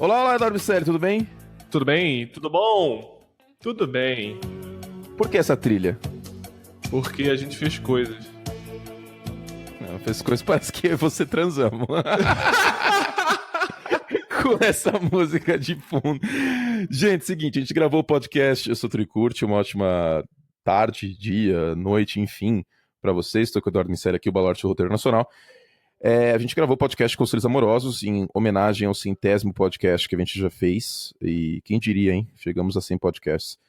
Olá, olá, Eduardo Miscelli, tudo bem? Tudo bem? Tudo bom? Tudo bem. Por que essa trilha? Porque a gente fez coisas. Não, fez coisas, parece que eu e você transamos. Com essa música de fundo. Gente, seguinte, a gente gravou o podcast Eu Sou Tricurte, uma ótima tarde, dia, noite, enfim, pra vocês. Estou com o Eduardo Miscelli aqui, o Baluarte do Roteiro Nacional. A gente gravou o podcast Conselhos Amorosos em homenagem ao 100º podcast que a gente já fez. E quem diria, hein? Chegamos a 100 podcasts.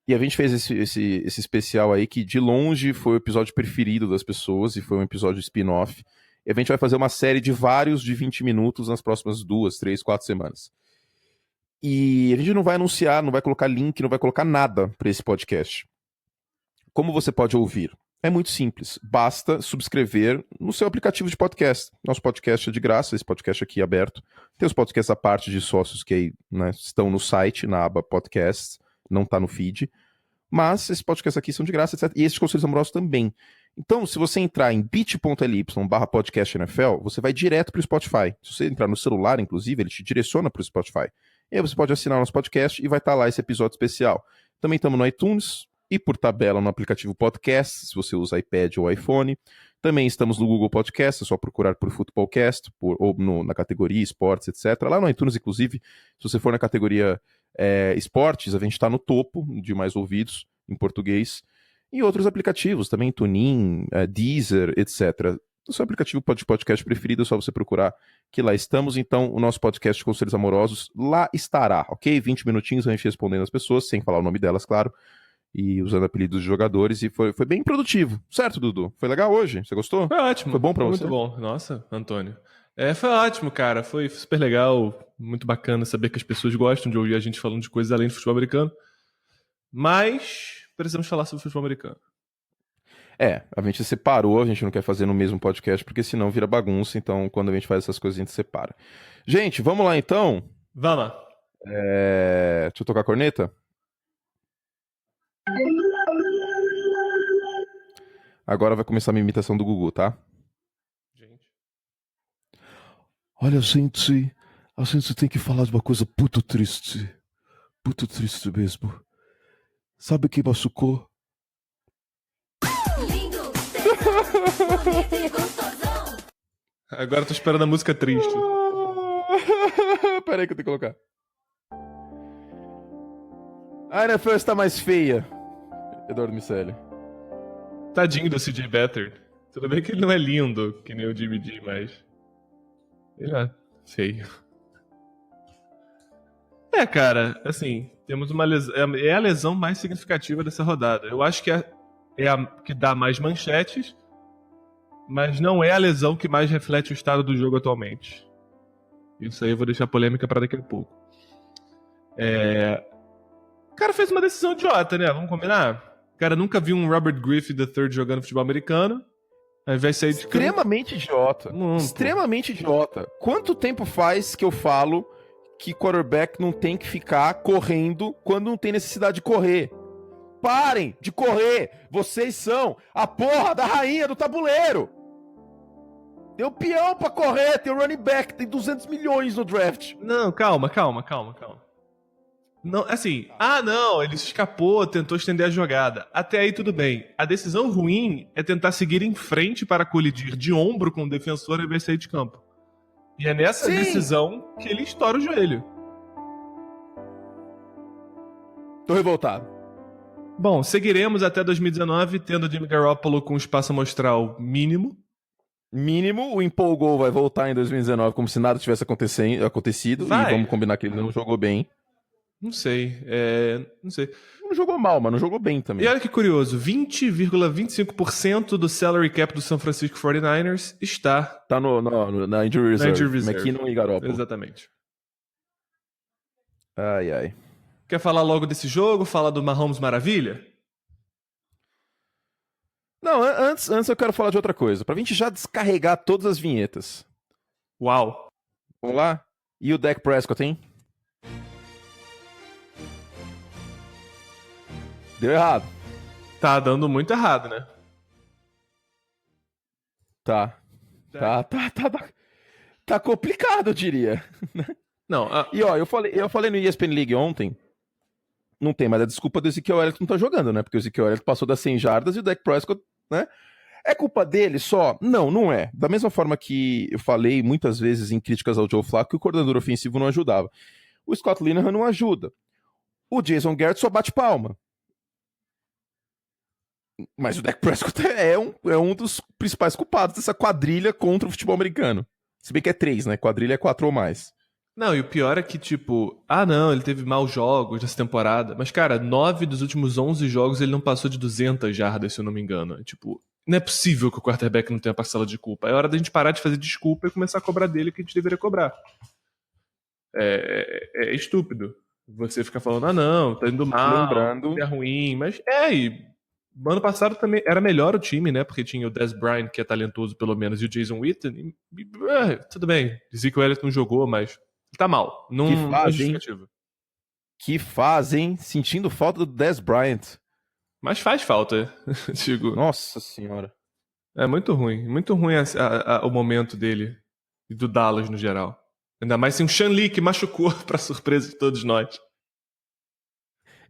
E a gente fez esse especial aí que, de longe, foi o episódio preferido das pessoas e foi um episódio spin-off. E a gente vai fazer uma série de vários de 20 minutos nas próximas 2, 3, 4 semanas. E a gente não vai anunciar, não vai colocar link, não vai colocar nada para esse podcast. Como você pode ouvir? É muito simples. Basta subscrever no seu aplicativo de podcast. Nosso podcast é de graça, esse podcast aqui é aberto. Tem os podcasts à parte de sócios que estão no site, na aba podcasts, não está no feed. Mas esses podcasts aqui são de graça, etc. E esses Conselhos Amorosos também. Então, se você entrar em bit.ly/podcastNFL, você vai direto para o Spotify. Se você entrar no celular, inclusive, ele te direciona para o Spotify. E aí você pode assinar o nosso podcast e vai estar lá esse episódio especial. Também estamos no iTunes e por tabela no aplicativo Podcast, se você usa iPad ou iPhone. Também estamos no Google Podcast, é só procurar por Footballcast, ou na categoria Esportes, etc. Lá no iTunes, inclusive, se você for na categoria Esportes, a gente está no topo de mais ouvidos em português. E outros aplicativos, também TuneIn, Deezer, etc. O seu aplicativo de podcast preferido é só você procurar que lá estamos. Então, o nosso podcast Conselhos Amorosos lá estará, ok? 20 minutinhos a gente respondendo as pessoas, sem falar o nome delas, claro. E usando apelidos de jogadores, e foi bem produtivo. Certo, Dudu? Foi legal hoje? Você gostou? Foi ótimo. Foi bom pra você? Muito bom. Nossa, Antônio. Foi ótimo, cara. Foi super legal. Muito bacana saber que as pessoas gostam de ouvir a gente falando de coisas além do futebol americano. Mas precisamos falar sobre o futebol americano. A gente separou, a gente não quer fazer no mesmo podcast, porque senão vira bagunça. Então, quando a gente faz essas coisas, a gente separa. Gente, vamos lá então? Vamos lá. Deixa eu tocar a corneta? Agora vai começar a minha imitação do Gugu, tá? Gente. Olha, a gente tem que falar de uma coisa muito triste mesmo. Sabe quem machucou? Agora eu tô esperando a música triste. Peraí que eu tenho que colocar. A NFL está mais feia, Eduardo Miscelli. Tadinho do CJ Beathard. Tudo bem que ele não é lindo, que nem o Jimmy G, mas ele é feio. Cara, assim, temos uma lesão. É a lesão mais significativa dessa rodada. Eu acho que é a que dá mais manchetes, mas não é a lesão que mais reflete o estado do jogo atualmente. Isso aí eu vou deixar polêmica pra daqui a pouco. O cara fez uma decisão idiota, né? Vamos combinar? O cara nunca viu um Robert Griffin III jogando futebol americano. Ao invés de sair de campo. Extremamente idiota. Extremamente idiota. Quanto tempo faz que eu falo que quarterback não tem que ficar correndo quando não tem necessidade de correr? Parem de correr! Vocês são a porra da rainha do tabuleiro! Tem o peão pra correr, tem o running back, tem 200 milhões no draft. Não, calma. Não, assim, não, ele escapou, tentou estender a jogada. Até aí tudo bem. A decisão ruim é tentar seguir em frente para colidir de ombro com o defensor ao invés de sair de campo. E é nessa decisão que ele estoura o joelho. Tô revoltado. Bom, seguiremos até 2019 tendo Jimmy Garoppolo com espaço amostral mínimo. O empolgou vai voltar em 2019 como se nada tivesse acontecido. Vai. E vamos combinar que ele não jogou bem. Não sei. Não jogou mal, mas não jogou bem também. E olha que curioso, 20,25% do salary cap do San Francisco 49ers está... Tá na injury reserve. McKinnon e Garoppolo. Exatamente. Ai. Quer falar logo desse jogo? Falar do Mahomes Maravilha? Não, antes eu quero falar de outra coisa. Pra gente já descarregar todas as vinhetas. Uau. Vamos lá? E o Dak Prescott, hein? Deu errado. Tá dando muito errado, né? Tá complicado, eu diria. Não, E ó, eu falei no ESPN League ontem, não tem mais a desculpa do Ezekiel Elliott não tá jogando, né? Porque o Ezekiel Elliott passou das 100 jardas e o Dak Prescott, né? É culpa dele só? Não, não é. Da mesma forma que eu falei muitas vezes em críticas ao Joe Flacco que o coordenador ofensivo não ajudava. O Scott Linehan não ajuda. O Jason Garrett só bate palma. Mas o Dak Prescott é um dos principais culpados dessa quadrilha contra o futebol americano. Se bem que é 3, né? Quadrilha é 4 ou mais. não, e o pior é que, tipo, não, ele teve maus jogos nessa temporada. Mas, cara, 9 dos últimos 11 jogos ele não passou de 200 jardas, se eu não me engano. Tipo, não é possível que o quarterback não tenha parcela de culpa. É hora da gente parar de fazer desculpa e começar a cobrar dele o que a gente deveria cobrar. É estúpido. Você fica falando, não, tá indo mal, Lembrando, é ruim. Mas e ano passado também era melhor o time, né? Porque tinha o Dez Bryant, que é talentoso pelo menos, e o Jason Witten. Tudo bem, Ezekiel Elliott não jogou, mas tá mal. Não, que não é fazem, justificativo. que fazem, sentindo falta do Dez Bryant. Mas faz falta, digo. Nossa senhora. É muito ruim. Muito ruim o momento dele e do Dallas no geral. Ainda mais sem o Sean Lee, que machucou, pra surpresa de todos nós.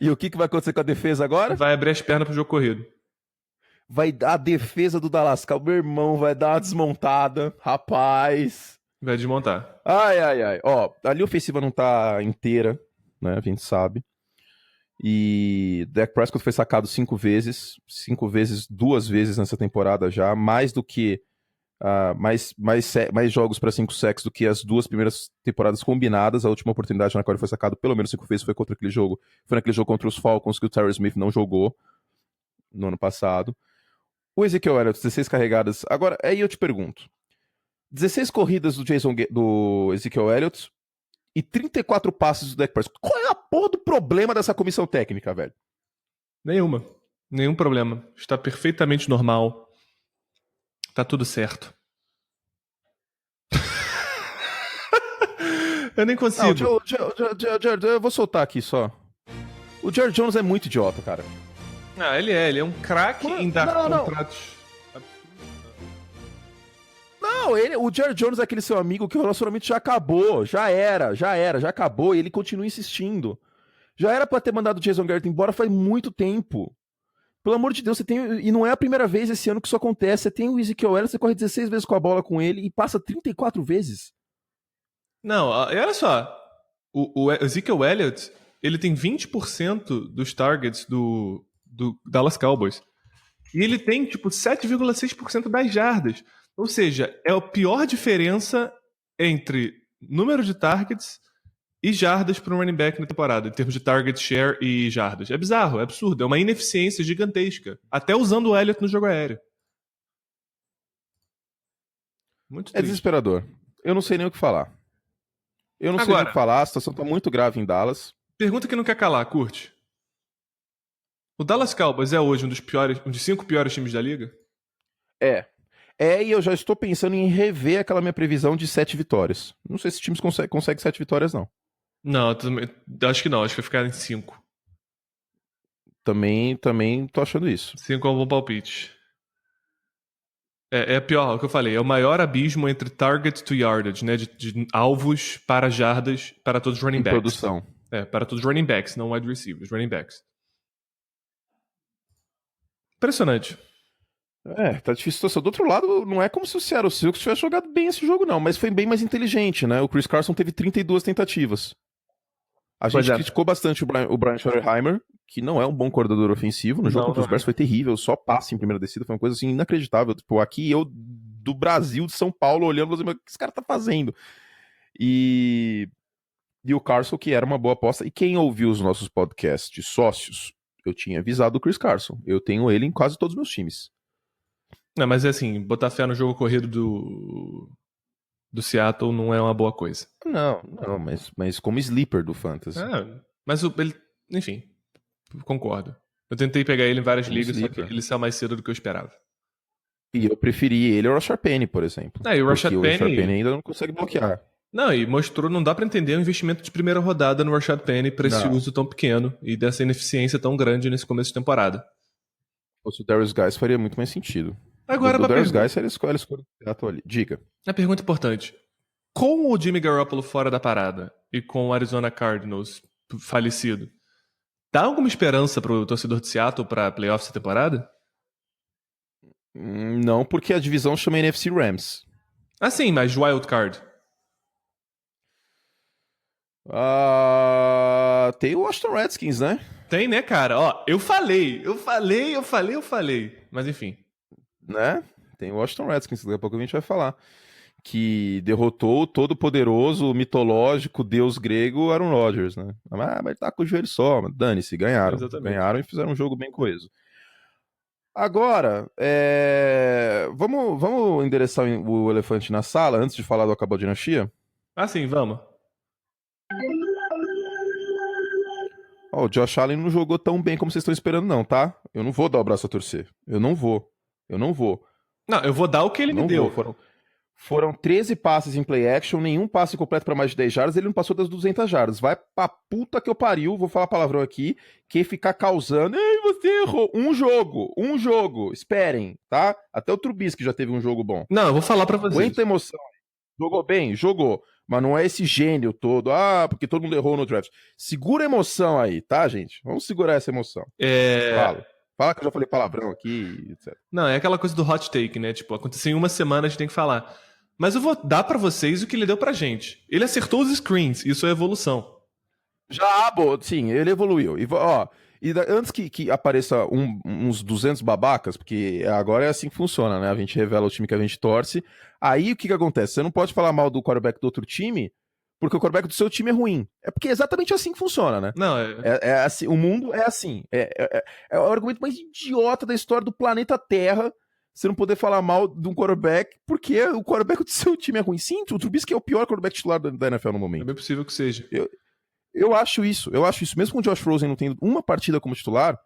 E o que vai acontecer com a defesa agora? Vai abrir as pernas pro jogo corrido. Vai dar a defesa do Dallas Cowboys. Meu irmão vai dar uma desmontada. Rapaz. Vai desmontar. Ai, ai, ai. Ó, a linha ofensiva não tá inteira, né? A gente sabe. E Dak Prescott foi sacado 5 vezes. 5 vezes, 2 vezes nessa temporada já. Mais do que... mais jogos para 5 sacks do que as 2 primeiras temporadas combinadas. A última oportunidade na qual ele foi sacado pelo menos 5 vezes foi contra aquele jogo. Foi naquele jogo contra os Falcons que o Terry Smith não jogou no ano passado. O Ezekiel Elliott, 16 carregadas. Agora, aí eu te pergunto. 16 corridas do Ezekiel Elliott e 34 passes do Dak Prescott. Qual é a porra do problema dessa comissão técnica, velho? Nenhuma. Nenhum problema. Está perfeitamente normal. Tá tudo certo. Eu nem consigo. Não, eu vou soltar aqui só. O Jared Jones é muito idiota, cara. Ele é um craque em dar contratos. Não, o Jared Jones é aquele seu amigo que o relacionamento já acabou, já acabou, e ele continua insistindo. Já era pra ter mandado o Jason Garrett embora faz muito tempo. Pelo amor de Deus, você tem. E não é a primeira vez esse ano que isso acontece. Você tem o Ezekiel Elliott, você corre 16 vezes com a bola com ele e passa 34 vezes. Não, olha só. O Ezekiel Elliott, ele tem 20% dos targets do Dallas Cowboys. E ele tem, tipo, 7,6% das jardas. Ou seja, é a pior diferença entre número de targets e jardas para um running back na temporada, em termos de target share e jardas. É bizarro, é absurdo. É uma ineficiência gigantesca. Até usando o Elliott no jogo aéreo. Muito triste. É desesperador. Eu não sei nem o que falar. A situação tá muito grave em Dallas. Pergunta que não quer calar, curte. O Dallas Cowboys é hoje um dos 5 piores times da liga? E eu já estou pensando em rever aquela minha previsão de 7 vitórias. Não sei se times conseguem 7 vitórias, não. Não, acho que não. Acho que vai ficar em 5. Também tô achando isso. 5 é um bom palpite. É pior, é o que eu falei. É o maior abismo entre target to yardage, né? De alvos para jardas para todos os running backs. Produção. Para todos os running backs, não wide receivers, running backs. Impressionante. Tá difícil a situação. Do outro lado, não é como se o Seattle Seahawks tivesse jogado bem esse jogo, não. Mas foi bem mais inteligente, né? O Chris Carson teve 32 tentativas. A gente criticou bastante o Brian Schottenheimer, que não é um bom coordenador ofensivo. No jogo contra os Bears foi terrível. Só passe em primeira descida. Foi uma coisa assim inacreditável. Tipo, aqui eu, do Brasil, de São Paulo, olhando, o que esse cara tá fazendo? E o Carson, que era uma boa aposta. E quem ouviu os nossos podcasts de sócios, eu tinha avisado o Chris Carson. Eu tenho ele em quase todos os meus times. Não, mas é assim, botar fé no jogo corrido do Seattle não é uma boa coisa. Não, mas como sleeper do Fantasy. Mas ele, enfim, concordo. Eu tentei pegar ele em várias ligas, sleeper. Só que ele saiu mais cedo do que eu esperava. E eu preferi ele ao Rashard Penny, por exemplo. E o Rashard Penny ainda não consegue bloquear. Não, e mostrou, não dá pra entender o investimento de primeira rodada no Rashard Penny pra esse uso tão pequeno e dessa ineficiência tão grande nesse começo de temporada. Se o Darius Guys faria muito mais sentido. Agora, o Darius Guys, ele escolhe ali. Diga. A pergunta importante. Com o Jimmy Garoppolo fora da parada, e com o Arizona Cardinals falecido, dá alguma esperança pro torcedor de Seattle pra playoffs essa temporada? Não, porque a divisão chama NFC Rams. Ah, sim, mas wild card. Tem o Washington Redskins, né? Tem, né, cara? Ó, eu falei. Mas enfim. Né? Tem o Washington Redskins, daqui a pouco a gente vai falar. Que derrotou o todo-poderoso, mitológico deus grego Aaron Rodgers, né? Mas ele tá com o joelho só, dane-se, ganharam. Exatamente. Ganharam e fizeram um jogo bem coeso. Agora, vamos endereçar o elefante na sala antes de falar do Acabou a Dinastia? Ah, sim, vamos. Ó, o Josh Allen não jogou tão bem como vocês estão esperando, não, tá? Eu não vou dar o braço a torcer. Eu não vou. Não, eu vou dar o que ele me deu. Foram 13 passes em play action, nenhum passe completo para mais de 10 jardas, ele não passou das 200 jardas. Vai pra puta que eu pariu, vou falar palavrão aqui, que ficar causando, ei, você errou. Um jogo, esperem, tá? Até o Trubisky já teve um jogo bom. Não, eu vou falar pra vocês. Aguenta a emoção. Jogou bem? Jogou. Mas não é esse gênio todo, porque todo mundo errou no draft. Segura a emoção aí, tá, gente? Vamos segurar essa emoção. Fala que eu já falei palavrão aqui, etc. Não, é aquela coisa do hot take, né? Tipo, aconteceu em uma semana, a gente tem que falar. Mas eu vou dar pra vocês o que ele deu pra gente. Ele acertou os screens, isso é evolução. Sim, ele evoluiu. Antes que apareça uns 200 babacas, porque agora é assim que funciona, né? A gente revela o time que a gente torce. Aí o que acontece? Você não pode falar mal do quarterback do outro time, porque o quarterback do seu time é ruim. É porque é exatamente assim que funciona, né? Não, assim, o mundo é assim. É o argumento mais idiota da história do planeta Terra, você não poder falar mal de um quarterback, porque o quarterback do seu time é ruim. Sim, o Trubisky é o pior quarterback titular da NFL no momento. É bem possível que seja. Eu acho isso. Mesmo com o Josh Rosen não tendo uma partida como titular,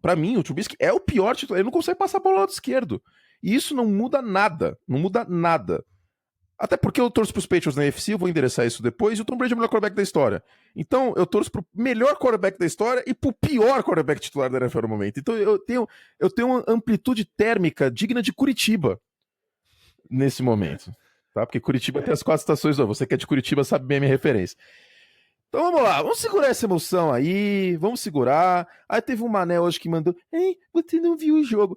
pra mim, o Trubisky é o pior titular. Ele não consegue passar a bola ao lado esquerdo. E isso não muda nada. Não muda nada. Até porque eu torço pros Patriots na NFC, eu vou endereçar isso depois, e o Tom Brady é o melhor quarterback da história. Então, eu torço pro melhor quarterback da história e pro pior quarterback titular da NFL no momento. Então, eu tenho uma amplitude térmica digna de Curitiba nesse momento. Tá? Porque Curitiba tem as 4 estações. Você que é de Curitiba sabe bem a minha referência. Então vamos lá, vamos segurar essa emoção aí, vamos segurar. Aí teve um mané hoje que mandou, ei, você não viu o jogo.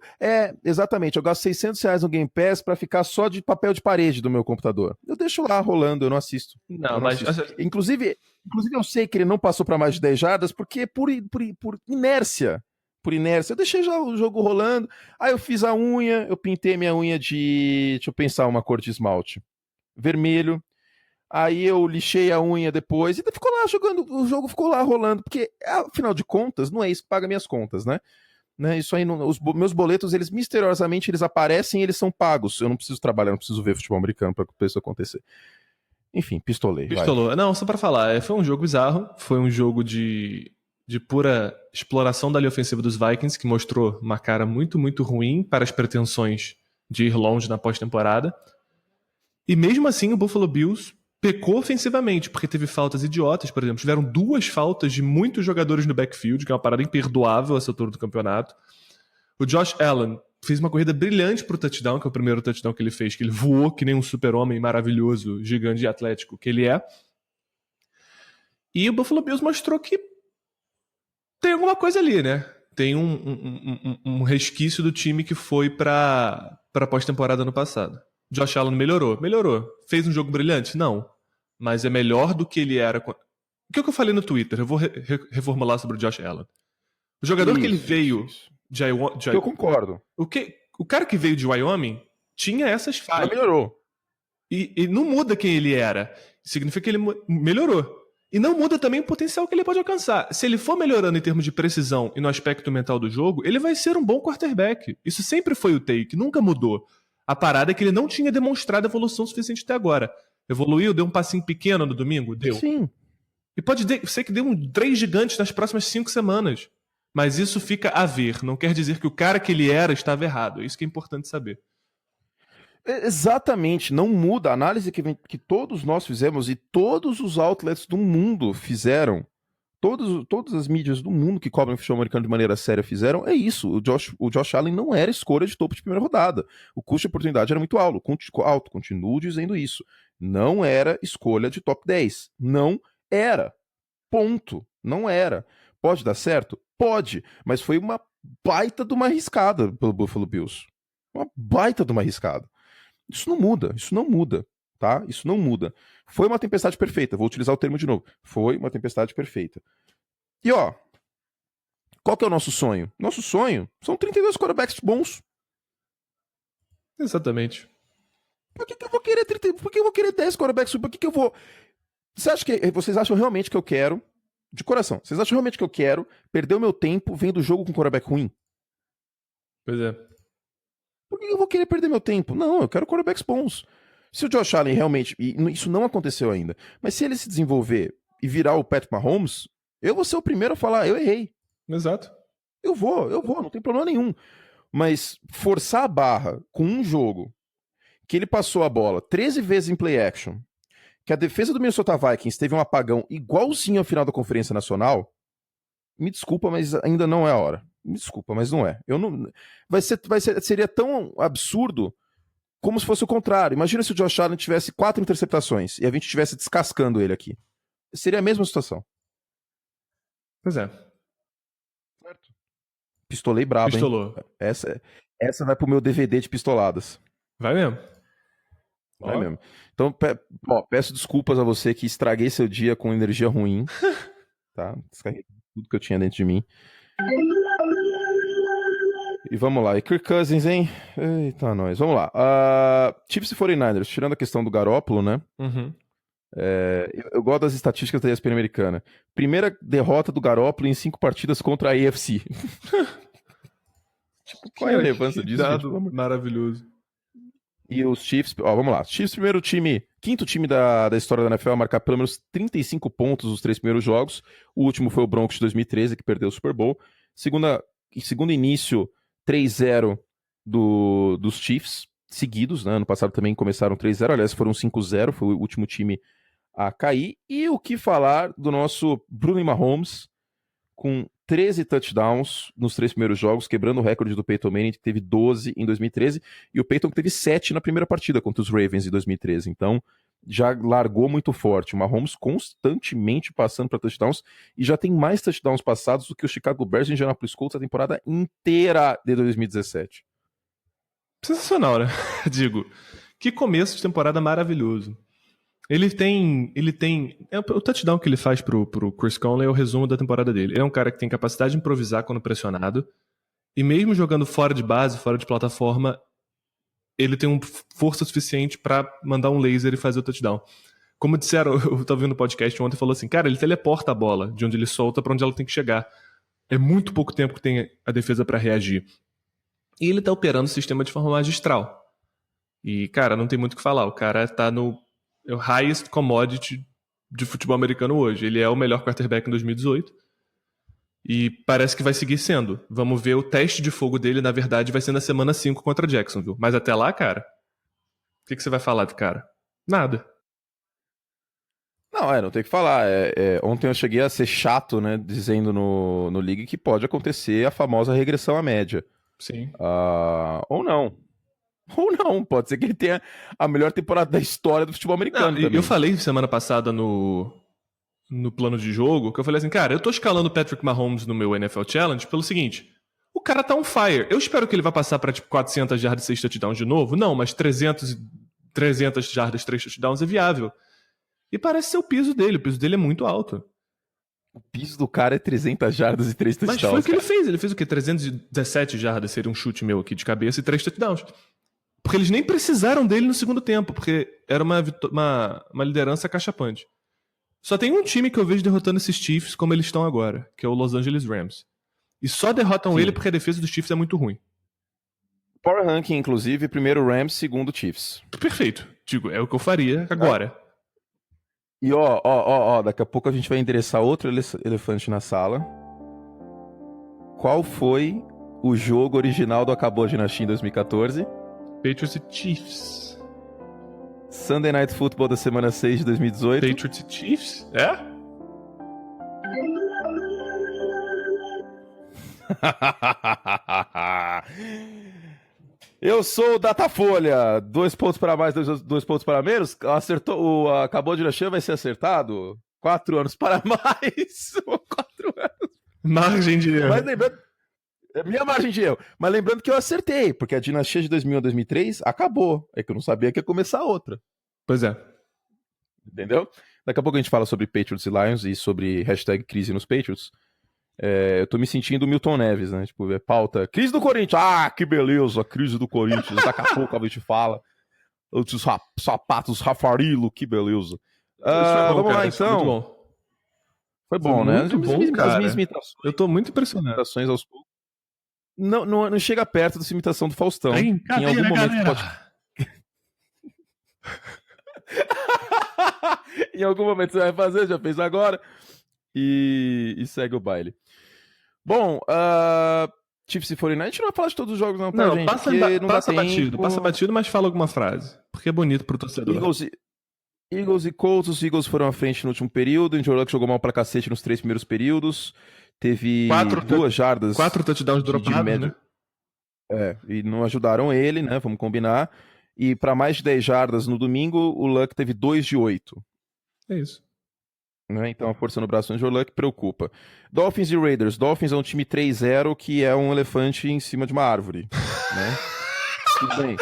Exatamente, eu gasto R$600 no Game Pass pra ficar só de papel de parede do meu computador. Eu deixo lá rolando, eu não assisto. Assisto. Inclusive eu sei que ele não passou pra mais de 10 jardas, porque por inércia. Eu deixei já o jogo rolando, aí eu fiz a unha, eu pintei minha unha de, deixa eu pensar, uma cor de esmalte. Vermelho. Aí eu lixei a unha depois e ficou lá jogando, o jogo ficou lá rolando, porque afinal de contas, não é isso que paga minhas contas, né? Isso aí, meus boletos, eles misteriosamente eles aparecem e eles são pagos. Eu não preciso trabalhar, não preciso ver futebol americano pra isso acontecer. Enfim, pistolei. Pistolou. Não, só pra falar, foi um jogo bizarro, foi um jogo de pura exploração da linha ofensiva dos Vikings, que mostrou uma cara muito, muito ruim para as pretensões de ir longe na pós-temporada. E mesmo assim, o Buffalo Bills pecou ofensivamente, porque teve faltas idiotas, por exemplo. Tiveram 2 faltas de muitos jogadores no backfield, que é uma parada imperdoável essa altura do campeonato. O Josh Allen fez uma corrida brilhante pro touchdown, que é o primeiro touchdown que ele fez, que ele voou que nem um super-homem maravilhoso, gigante e atlético que ele é. E o Buffalo Bills mostrou que tem alguma coisa ali, né? Tem um resquício do time que foi pra pós-temporada no passado. Josh Allen melhorou. Fez um jogo brilhante? Não. Mas é melhor do que ele era. O que eu falei no Twitter? Eu vou reformular sobre o Josh Allen. O jogador que ele veio eu concordo. O cara que veio de Wyoming tinha essas falhas. Mas melhorou. E não muda quem ele era. Significa que ele melhorou. E não muda também o potencial que ele pode alcançar. Se ele for melhorando em termos de precisão e no aspecto mental do jogo, ele vai ser um bom quarterback. Isso sempre foi o take, nunca mudou. A parada é que ele não tinha demonstrado evolução suficiente até agora. Evoluiu, deu um passinho pequeno no domingo? Deu. Sim. E pode ser que dê 3 gigantes nas próximas 5 semanas. Mas isso fica a ver. Não quer dizer que o cara que ele era estava errado. É isso que é importante saber. Exatamente. Não muda. A análise que todos nós fizemos e todos os outlets do mundo fizeram, todas as mídias do mundo que cobrem futebol americano de maneira séria fizeram, é isso. O Josh Allen não era escolha de topo de primeira rodada. O custo de oportunidade era muito alto. Continuo dizendo isso. Não era escolha de top 10. Não era. Ponto. Não era. Pode dar certo? Pode. Mas foi uma baita de uma arriscada pelo Buffalo Bills. Uma baita de uma arriscada. Isso não muda. Isso não muda. Tá? Isso não muda. Foi uma tempestade perfeita. Vou utilizar o termo de novo. Foi uma tempestade perfeita. E ó, qual que é o nosso sonho? Nosso sonho são 32 quarterbacks bons. Exatamente. Por que eu vou querer 30? Por que eu vou querer 10 quarterbacks? Por que eu vou... Vocês acham realmente que eu quero, de coração, vocês acham realmente que eu quero perder o meu tempo vendo o jogo com quarterback ruim? Pois é. Por que eu vou querer perder meu tempo? Não, eu quero quarterbacks bons. Se o Josh Allen realmente... E isso não aconteceu ainda. Mas se ele se desenvolver e virar o Patrick Mahomes, eu vou ser o primeiro a falar, eu errei. Exato. Eu vou, não tem problema nenhum. Mas forçar a barra com um jogo que ele passou a bola 13 vezes em play action, que a defesa do Minnesota Vikings teve um apagão igualzinho ao final da Conferência Nacional, me desculpa, mas ainda não é a hora. Me desculpa, mas não é. Eu não... Seria tão absurdo como se fosse o contrário. Imagina se o Josh Allen tivesse 4 interceptações e a gente estivesse descascando ele aqui. Seria a mesma situação. Pois é. Certo. Pistolei brabo, Pistolou. Hein? Essa vai pro meu DVD de pistoladas. Vai mesmo. Vai mesmo. Então, peço desculpas a você que estraguei seu dia com energia ruim. Tá? Descarreguei tudo que eu tinha dentro de mim. E vamos lá. E Kirk Cousins, hein? Eita, nós. Vamos lá. Chiefs e 49ers, tirando a questão do Garoppolo, né? Uhum. Eu gosto das estatísticas da ESPN americana. Primeira derrota do Garoppolo em 5 partidas contra a AFC. Tipo, qual é a relevância disso, dado gente? Maravilhoso. E os Chiefs, vamos lá. Chiefs, primeiro time, quinto time da história da NFL a marcar pelo menos 35 pontos nos 3 primeiros jogos. O último foi o Broncos de 2013, que perdeu o Super Bowl. Segundo início 3-0 dos Chiefs, seguidos, né? Ano passado também começaram 3-0, aliás, foram 5-0, foi o último time a cair. E o que falar do nosso Bruno Mahomes, com 13 touchdowns nos 3 primeiros jogos, quebrando o recorde do Peyton Manning, que teve 12 em 2013, e o Peyton que teve 7 na primeira partida contra os Ravens em 2013. Então, já largou muito forte. O Mahomes constantemente passando para touchdowns, e já tem mais touchdowns passados do que o Chicago Bears e o Indianapolis Colts a temporada inteira de 2017. Sensacional, né? Digo, que começo de temporada maravilhoso. Ele tem o touchdown que ele faz pro Chris Conley é o resumo da temporada dele. Ele é um cara que tem capacidade de improvisar quando pressionado, e mesmo jogando fora de base, fora de plataforma, ele tem força suficiente pra mandar um laser e fazer o touchdown. Como disseram, eu tava vendo no podcast ontem, falou assim, cara, ele teleporta a bola de onde ele solta pra onde ela tem que chegar. É muito pouco tempo que tem a defesa pra reagir. E ele tá operando o sistema de forma magistral. E, cara, não tem muito o que falar. O cara tá no highest commodity de futebol americano hoje. Ele é o melhor quarterback em 2018. E parece que vai seguir sendo. Vamos ver o teste de fogo dele, na verdade, vai ser na semana 5 contra Jacksonville. Mas até lá, cara, o que você vai falar do cara? Nada. Não tem o que falar. Ontem eu cheguei a ser chato, né, dizendo no League que pode acontecer a famosa regressão à média. Sim. Ou não. Ou não, pode ser que ele tenha a melhor temporada da história do futebol americano também. Eu falei semana passada no plano de jogo, que eu falei assim, cara, eu tô escalando o Patrick Mahomes no meu NFL Challenge pelo seguinte, o cara tá on fire. Eu espero que ele vá passar pra tipo 400 jardas e 6 touchdowns de novo. Não, mas 300 jardas, 3 touchdowns é viável. E parece ser o piso dele. O piso dele é muito alto. O piso do cara é 300 jardas e 3 touchdowns. Mas foi o que ele fez. Ele fez o quê? 317 jardas, seria um chute meu aqui de cabeça, e 3 touchdowns. Porque eles nem precisaram dele no segundo tempo, porque era uma liderança cachapante. Só tem um time que eu vejo derrotando esses Chiefs como eles estão agora, que é o Los Angeles Rams. E só derrotam ele porque a defesa dos Chiefs é muito ruim. Power Ranking, inclusive, primeiro Rams, segundo Chiefs. Perfeito. Digo, é o que eu faria agora. E daqui a pouco a gente vai endereçar outro elefante na sala. Qual foi o jogo original do Acabou a Dinastia em 2014? Patriots e Chiefs. Sunday Night Football da semana 6 de 2018. Patriots e Chiefs? É? Eu sou o Datafolha. 2 pontos para mais, 2 pontos para menos. Acertou. Acabou de nascer, vai ser acertado. 4 anos para mais. 4 anos. Margem de erro. Mas lembrando. É minha margem de erro. Mas lembrando que eu acertei, porque a dinastia de 2001 a 2003 acabou. É que eu não sabia que ia começar outra. Pois é. Entendeu? Daqui a pouco a gente fala sobre Patriots e Lions e sobre hashtag crise nos Patriots. Eu tô me sentindo Milton Neves, né? Tipo, pauta. Crise do Corinthians. Ah, que beleza, crise do Corinthians. Daqui a pouco a gente fala. Os sapatos Rafarilo, que beleza. Vamos lá, então. Foi bom, né? Muito bom, cara. As minhas imitações. Eu tô muito impressionado. Imitações aos poucos. Não chega perto dessa imitação do Faustão. Em algum momento pode... Em algum momento você vai fazer, já fez agora. E segue o baile. Bom, Chiefs e 49, a gente não vai falar de todos os jogos não, tá, gente? Passa batido, mas fala alguma frase. Porque é bonito pro torcedor. Eagles e Colts, os Eagles foram à frente no último período, o Andrew Luck jogou mal pra cacete nos 3 primeiros períodos, teve 2 jardas... 4 touchdowns dropados, né? E não ajudaram ele, né, vamos combinar. E pra mais de 10 jardas no domingo, o Luck teve 2 de 8. É isso. Né? Então a força no braço do Andrew Luck preocupa. Dolphins e Raiders. Dolphins é um time 3-0 que é um elefante em cima de uma árvore. Né? Tudo bem.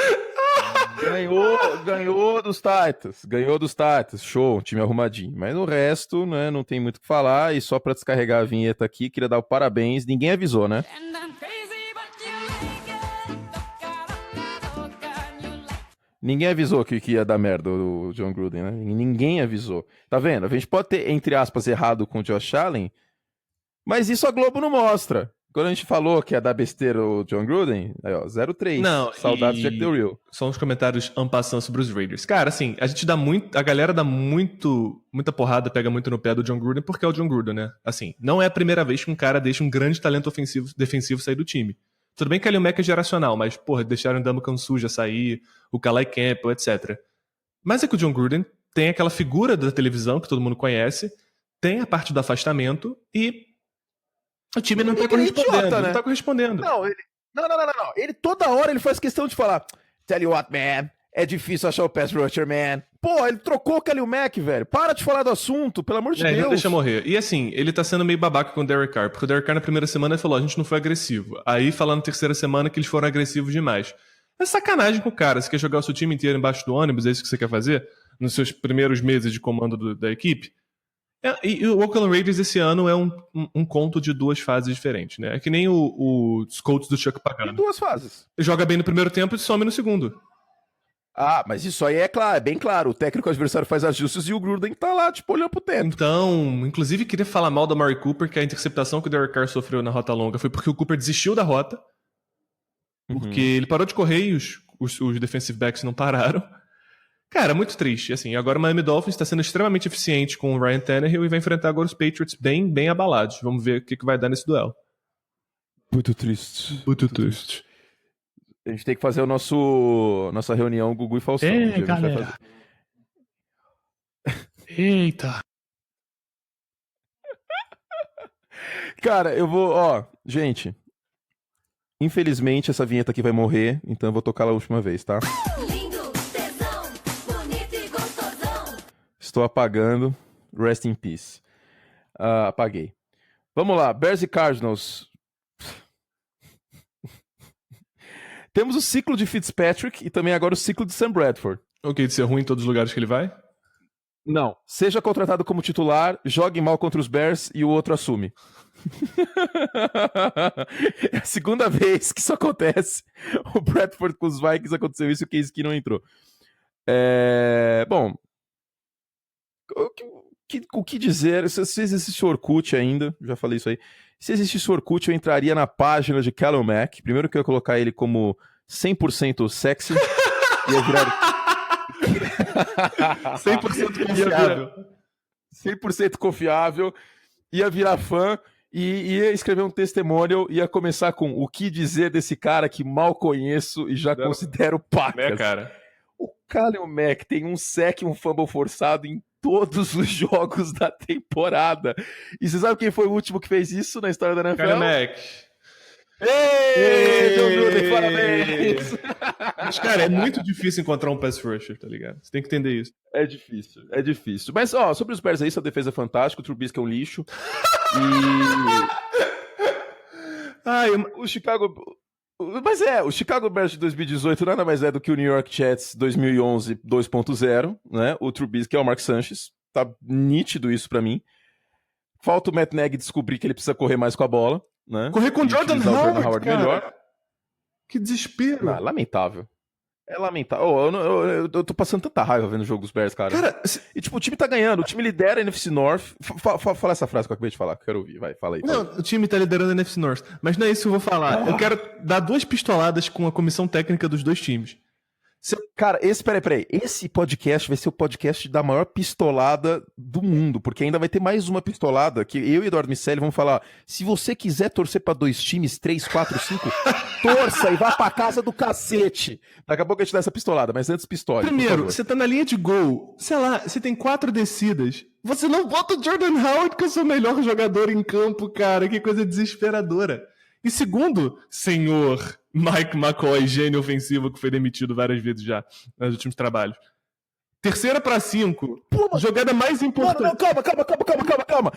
Ganhou dos Titans. Show, time arrumadinho. Mas o resto, né, não tem muito o que falar. E só pra descarregar a vinheta aqui, queria dar o parabéns. Ninguém avisou, né? Ninguém avisou que ia dar merda o John Gruden, né? Ninguém avisou. Tá vendo? A gente pode ter, entre aspas, errado com o Josh Allen, mas isso a Globo não mostra. Quando a gente falou que ia dar besteira o John Gruden, aí ó, 0-3. Não, saudades Jack Del Rio. São os comentários en passant sobre os Raiders. Cara, assim, a galera dá muita porrada, pega muito no pé do John Gruden, porque é o John Gruden, né? Assim, não é a primeira vez que um cara deixa um grande talento defensivo sair do time. Tudo bem que ali o Mac é geracional, mas, porra, deixaram o Ndamukong Suja sair, o Calais Campbell, etc. Mas é que o John Gruden tem aquela figura da televisão que todo mundo conhece, tem a parte do afastamento e o time não tá correspondendo. Idiota, né? Não tá correspondendo. Não. Ele toda hora ele faz questão de falar, tell you what, man, é difícil achar o pass rusher, man. Pô, ele trocou o Khalil Mack, velho. Para de falar do assunto, pelo amor de Deus. Não deixa morrer. E assim, ele tá sendo meio babaca com o Derek Carr, porque o Derek Carr na primeira semana ele falou, a gente não foi agressivo. Aí, falando na terceira semana que eles foram agressivos demais. É sacanagem com o cara. Você quer jogar o seu time inteiro embaixo do ônibus, é isso que você quer fazer? Nos seus primeiros meses de comando da equipe? E o Oakland Raiders esse ano é um conto de 2 fases diferentes, né? É que nem os Colts do Chuck Pagano. Tem 2 fases. Joga bem no primeiro tempo e some no segundo. Ah, mas isso aí é claro, é bem claro. O técnico adversário faz ajustes e o Gruden tá lá, tipo, olhando pro teto. Então, inclusive queria falar mal da Amari Cooper, que a interceptação que o Derek Carr sofreu na rota longa foi porque o Cooper desistiu da rota, porque ele parou de correr e os defensive backs não pararam. Cara, muito triste. Assim, agora o Miami Dolphins está sendo extremamente eficiente com o Ryan Tannehill e vai enfrentar agora os Patriots bem abalados. Vamos ver o que vai dar nesse duelo. Muito triste. Muito triste. A gente tem que fazer nossa reunião Gugu e Faustão. Galera. Eita. Cara, eu vou... gente. Infelizmente, essa vinheta aqui vai morrer, então eu vou tocar ela a última vez, tá? Lindo, tesão, bonito e gostosão. Estou apagando. Rest in peace. Apaguei. Vamos lá. Bears e Cardinals. Temos o ciclo de Fitzpatrick e também agora o ciclo de Sam Bradford. Ok, de ser ruim em todos os lugares que ele vai? Não. Seja contratado como titular, jogue mal contra os Bears e o outro assume. É a segunda vez que isso acontece. O Bradford com os Vikings aconteceu isso e o Case Keenum não entrou. Bom, o que dizer? Se existisse o Orkut ainda, já falei isso aí. Se existisse o Orkut, eu entraria na página de Khalil Mack. Primeiro que eu ia colocar ele como 100% sexy. Ia virar... 100% confiável. 100% confiável. Ia virar fã e ia escrever um testemunho. Ia começar com o que dizer desse cara que mal conheço e já considero pacas. Né, cara? O Khalil Mack tem um sec e um fumble forçado em todos os jogos da temporada. E você sabe quem foi o último que fez isso na história da NFL? Khalil Mack. Ei, John Gruden, parabéns! Mas, cara, é muito difícil encontrar um pass rusher, tá ligado? Você tem que entender isso. É difícil, é difícil. Mas, ó, sobre os Bears aí, sua defesa é fantástica, o Trubisky é um lixo. E o Chicago... Mas o Chicago Bears de 2018 nada mais é do que o New York Jets 2011 2.0, né? O Trubisky é o Mark Sanchez. Tá nítido isso pra mim. Falta o Matt Nagy descobrir que ele precisa correr mais com a bola, né? Correr com o Jordan Howard, cara. Melhor. Que desespero. Não, lamentável. É lamentável. Eu tô passando tanta raiva vendo o jogo dos Bears, cara. E tipo, o time tá ganhando, o time lidera a NFC North. Fala essa frase que eu acabei de falar, que eu quero ouvir. Vai, fala aí. Não, o time tá liderando a NFC North. Mas não é isso que eu vou falar. Eu quero dar 2 pistoladas com a comissão técnica dos 2 times. Cara, peraí. Esse podcast vai ser o podcast da maior pistolada do mundo, porque ainda vai ter mais uma pistolada que eu e Eduardo Miceli vamos falar. Se você quiser torcer pra 2 times, 3, 4, 5, torça e vá pra casa do cacete. Daqui a pouco a gente dá essa pistolada, mas antes pistola. Primeiro, você tá na linha de gol, sei lá, você tem 4 descidas. Você não bota o Jordan Howard, que eu sou o melhor jogador em campo, cara. Que coisa desesperadora. E segundo, senhor Mike McCoy, gênio ofensivo que foi demitido várias vezes já nos últimos trabalhos. 3ª pra 5. Jogada mais importante. Não, calma.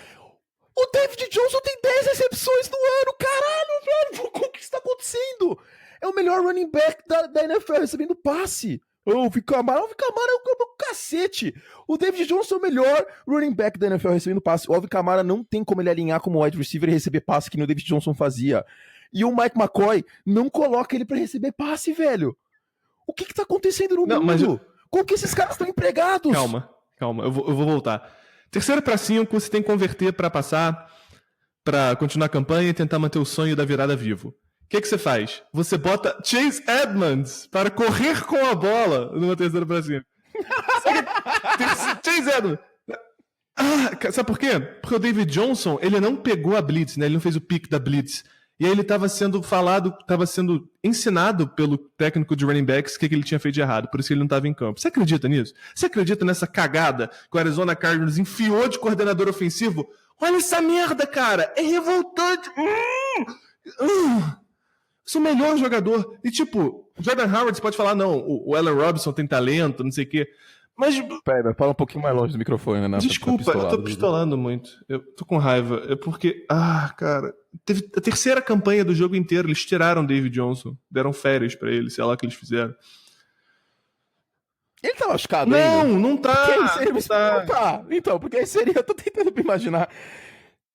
O David Johnson tem 10 recepções no ano, caralho, velho. O que está acontecendo? É o melhor running back da NFL recebendo passe. O Alvin Kamara é o cacete. O David Johnson é o melhor running back da NFL recebendo passe. O Alvin Kamara não tem como ele alinhar como wide receiver e receber passe que nem o David Johnson fazia. E o Mike McCoy não coloca ele pra receber passe, velho. O que tá acontecendo no mundo? Como que esses caras estão empregados? Calma, eu vou voltar. 3ª pra 5, você tem que converter pra passar, pra continuar a campanha e tentar manter o sonho da virada vivo. O que você faz? Você bota Chase Edmonds para correr com a bola numa 3ª pra 5. Chase Edmonds. Sabe por quê? Porque o David Johnson, ele não pegou a blitz, né? Ele não fez o pick da blitz. E aí ele estava sendo ensinado pelo técnico de running backs o que ele tinha feito de errado. Por isso que ele não estava em campo. Você acredita nisso? Você acredita nessa cagada que o Arizona Cardinals enfiou de coordenador ofensivo? Olha essa merda, cara! É revoltante! Sou o melhor jogador. E tipo, o Jordan Howard, você pode falar, não, o Allen Robinson tem talento, não sei o quê. Mas. Pera, fala um pouquinho mais longe do microfone, né? Desculpa, eu tô pistolando muito. Eu tô com raiva. É porque. Cara. Teve a 3ª campanha do jogo inteiro. Eles tiraram o David Johnson. Deram férias pra ele, sei lá o que eles fizeram. Ele tá machucado ainda? Não tá. Não tá. Então, porque aí seria. Eu tô tentando imaginar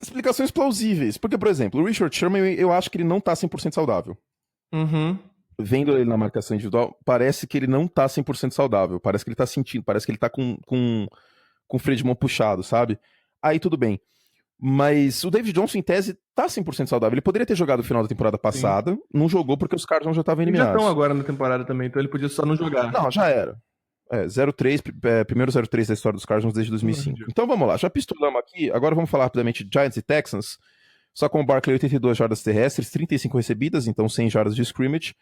explicações plausíveis. Porque, por exemplo, o Richard Sherman, eu acho que ele não tá 100% saudável. Uhum. Vendo ele na marcação individual, parece que ele não tá 100% saudável. Parece que ele tá sentindo, parece que ele tá com o freio de mão puxado, sabe? Aí tudo bem. Mas o David Johnson, em tese, tá 100% saudável. Ele poderia ter jogado no final da temporada passada, não jogou porque os Cardinals já estavam eliminados. Eles já estão agora na temporada também, então ele podia só não jogar. Não, já era. 0-3, primeiro 0-3 da história dos Cardinals desde 2005. Então vamos lá, já pistolamos aqui, agora vamos falar rapidamente de Giants e Texans. Só com o Barkley, 82 jardas terrestres, 35 recebidas, então 100 jardas de scrimmage,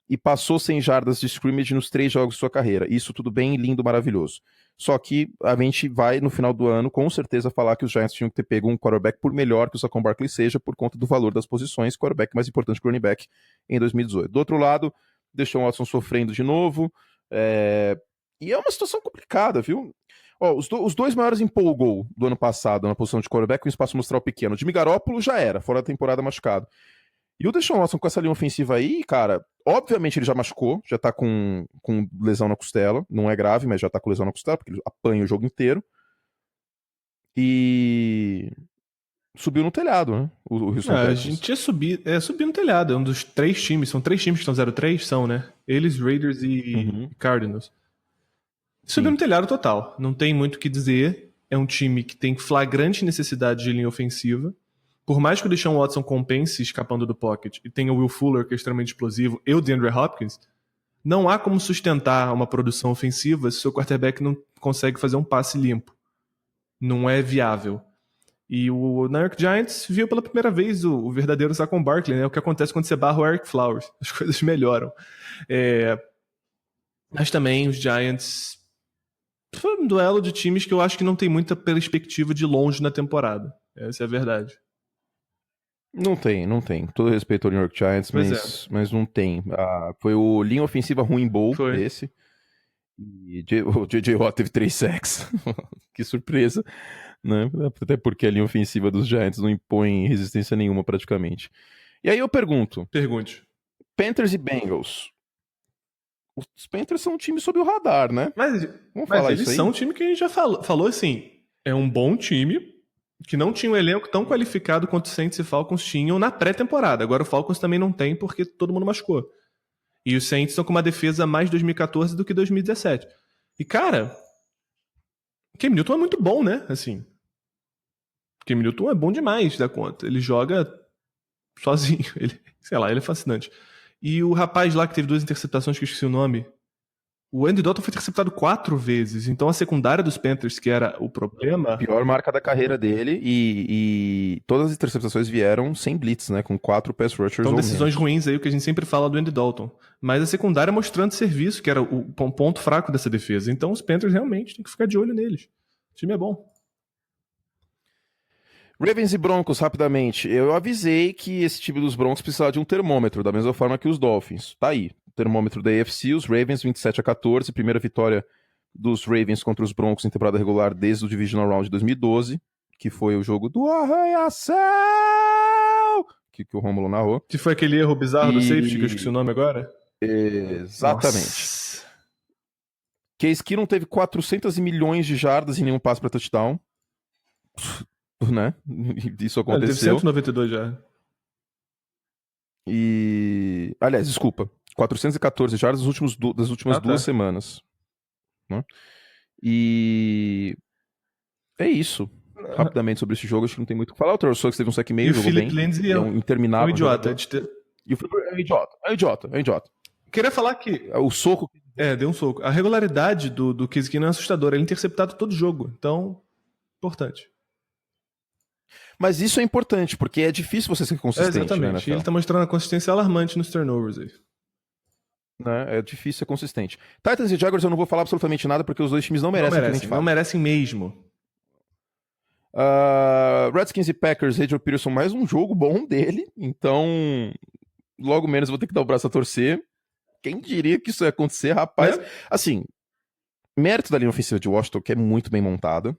e passou 100 jardas de scrimmage nos 3 jogos de sua carreira. Isso tudo bem, lindo, maravilhoso. Só que a gente vai, no final do ano, com certeza falar que os Giants tinham que ter pego um quarterback, por melhor que o Saquon Barkley seja, por conta do valor das posições, quarterback mais importante que o running back em 2018. Do outro lado, deixou o Watson sofrendo de novo, e é uma situação complicada, viu? Ó, os 2 maiores empolgou do ano passado na posição de quarterback com espaço mostral pequeno. O Jimmy Garoppolo já era, fora da temporada machucado. E o Deshaun Watson com essa linha ofensiva aí, cara, obviamente ele já machucou, já tá com lesão na costela, não é grave, mas já tá com lesão na costela, porque ele apanha o jogo inteiro. E subiu no telhado, né? O Houston Texans. A gente ia subir no telhado, é um dos 3 times, são 3 times que estão 0-3, são, né? Eles, Raiders e Cardinals. Subiu no telhado total, não tem muito o que dizer, é um time que tem flagrante necessidade de linha ofensiva. Por mais que o Deshaun Watson compense escapando do pocket e tenha o Will Fuller, que é extremamente explosivo, e o DeAndre Hopkins, não há como sustentar uma produção ofensiva se o seu quarterback não consegue fazer um passe limpo. Não é viável. E o New York Giants viu pela primeira vez o verdadeiro Saquon Barkley, né? O que acontece quando você barra o Eric Flowers. As coisas melhoram. Mas também os Giants... Foi um duelo de times que eu acho que não tem muita perspectiva de longe na temporada. Essa é a verdade. Não tem, não tem. Todo respeito ao New York Giants, Pois mas não tem. Foi o linha ofensiva ruim bowl, Foi. esse. E o J.J. Watt teve 3 sacks. Que surpresa, né? Até porque a linha ofensiva dos Giants não impõe resistência nenhuma praticamente. E aí eu pergunto, Pergunte. Panthers e Bengals. Os Panthers são um time sob o radar, né? Mas Vamos falar eles isso aí? são um time que a gente já falou assim, é um bom time, que não tinha um elenco tão qualificado quanto o Saints e Falcons tinham na pré-temporada. Agora o Falcons também não tem porque todo mundo machucou. E os Saints estão com uma defesa mais 2014 do que 2017. E, cara, Cam Newton é muito bom, né? Assim, Cam Newton é bom demais da conta. Ele joga sozinho. Ele, sei lá, ele é fascinante. E o rapaz lá que teve 2 interceptações, que eu esqueci o nome, o Andy Dalton foi interceptado 4 vezes. Então a secundária dos Panthers, que era o problema... Pior marca da carreira dele e todas as interceptações vieram sem blitz, né? Com 4 pass rushers São ou decisões menos. ruins aí, o que a gente sempre fala do Andy Dalton. Mas a secundária mostrando serviço, que era o ponto fraco dessa defesa. Então os Panthers realmente têm que ficar de olho neles. O time é bom. Ravens e Broncos, rapidamente. Eu avisei que esse time dos Broncos precisava de um termômetro, da mesma forma que os Dolphins. Tá aí. O termômetro da AFC, os Ravens 27-14, primeira vitória dos Ravens contra os Broncos em temporada regular desde o Divisional Round de 2012, que foi o jogo do arranha-céu, que o Rômulo narrou. Que foi aquele erro bizarro do safety, que eu esqueci o nome agora? Exatamente. Nossa. Case Keenum teve 400 milhões de jardas e nenhum passe para touchdown. Né? Isso Ele teve aconteceu. 192 já. E. Aliás, desculpa. 414 jardas das últimas 2 semanas. Né? E. É isso. Rapidamente sobre esse jogo, acho que não tem muito o que falar. O Terrell Suggs teve um sec e meio, E o jogou Philip bem. Lindsay É um interminável. um idiota. E o Philip é um idiota. É um idiota. Queria falar que... O soco. deu um soco. A regularidade do Case Keenum é assustadora. Ele é interceptado todo jogo. Então, importante. Mas isso é importante, porque é difícil você ser consistente. Exatamente. Né, Ele tá mostrando a consistência alarmante nos turnovers aí. Né? É difícil ser consistente. Titans e Jaguars eu não vou falar absolutamente nada, porque os dois times não merecem o que a gente fala. Não merecem mesmo. Redskins e Packers, Adrian Peterson, mais um jogo bom dele, então logo menos vou ter que dar o braço a torcer. Quem diria que isso ia acontecer, rapaz? Assim, mérito da linha ofensiva de Washington, que é muito bem montada.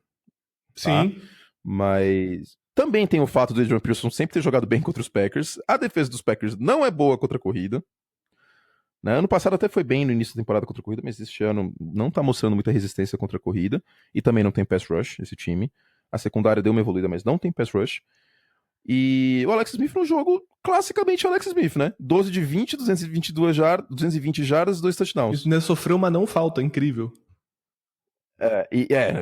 Sim. Tá? Mas também tem o fato do Adrian Peterson sempre ter jogado bem contra os Packers. A defesa dos Packers não é boa contra a corrida. Né? Ano passado até foi bem no início da temporada contra a corrida, mas este ano não tá mostrando muita resistência contra a corrida. E também não tem pass rush, esse time. A secundária deu uma evoluída, mas não tem pass rush. E o Alex Smith no jogo, classicamente o Alex Smith, né? 12 de 20, 220 jardas, 2 touchdowns. Isso sofreu uma não falta, incrível.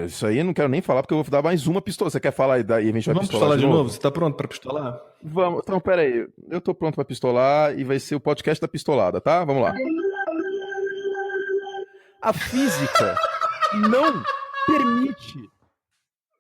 Isso aí eu não quero nem falar, porque eu vou dar mais uma pistola. Você quer falar e daí a gente vai Vamos pistolar de novo? Você tá pronto pra pistolar? Vamos, então pera aí. Eu tô pronto pra pistolar e vai ser o podcast da pistolada, tá? Vamos lá. A física não permite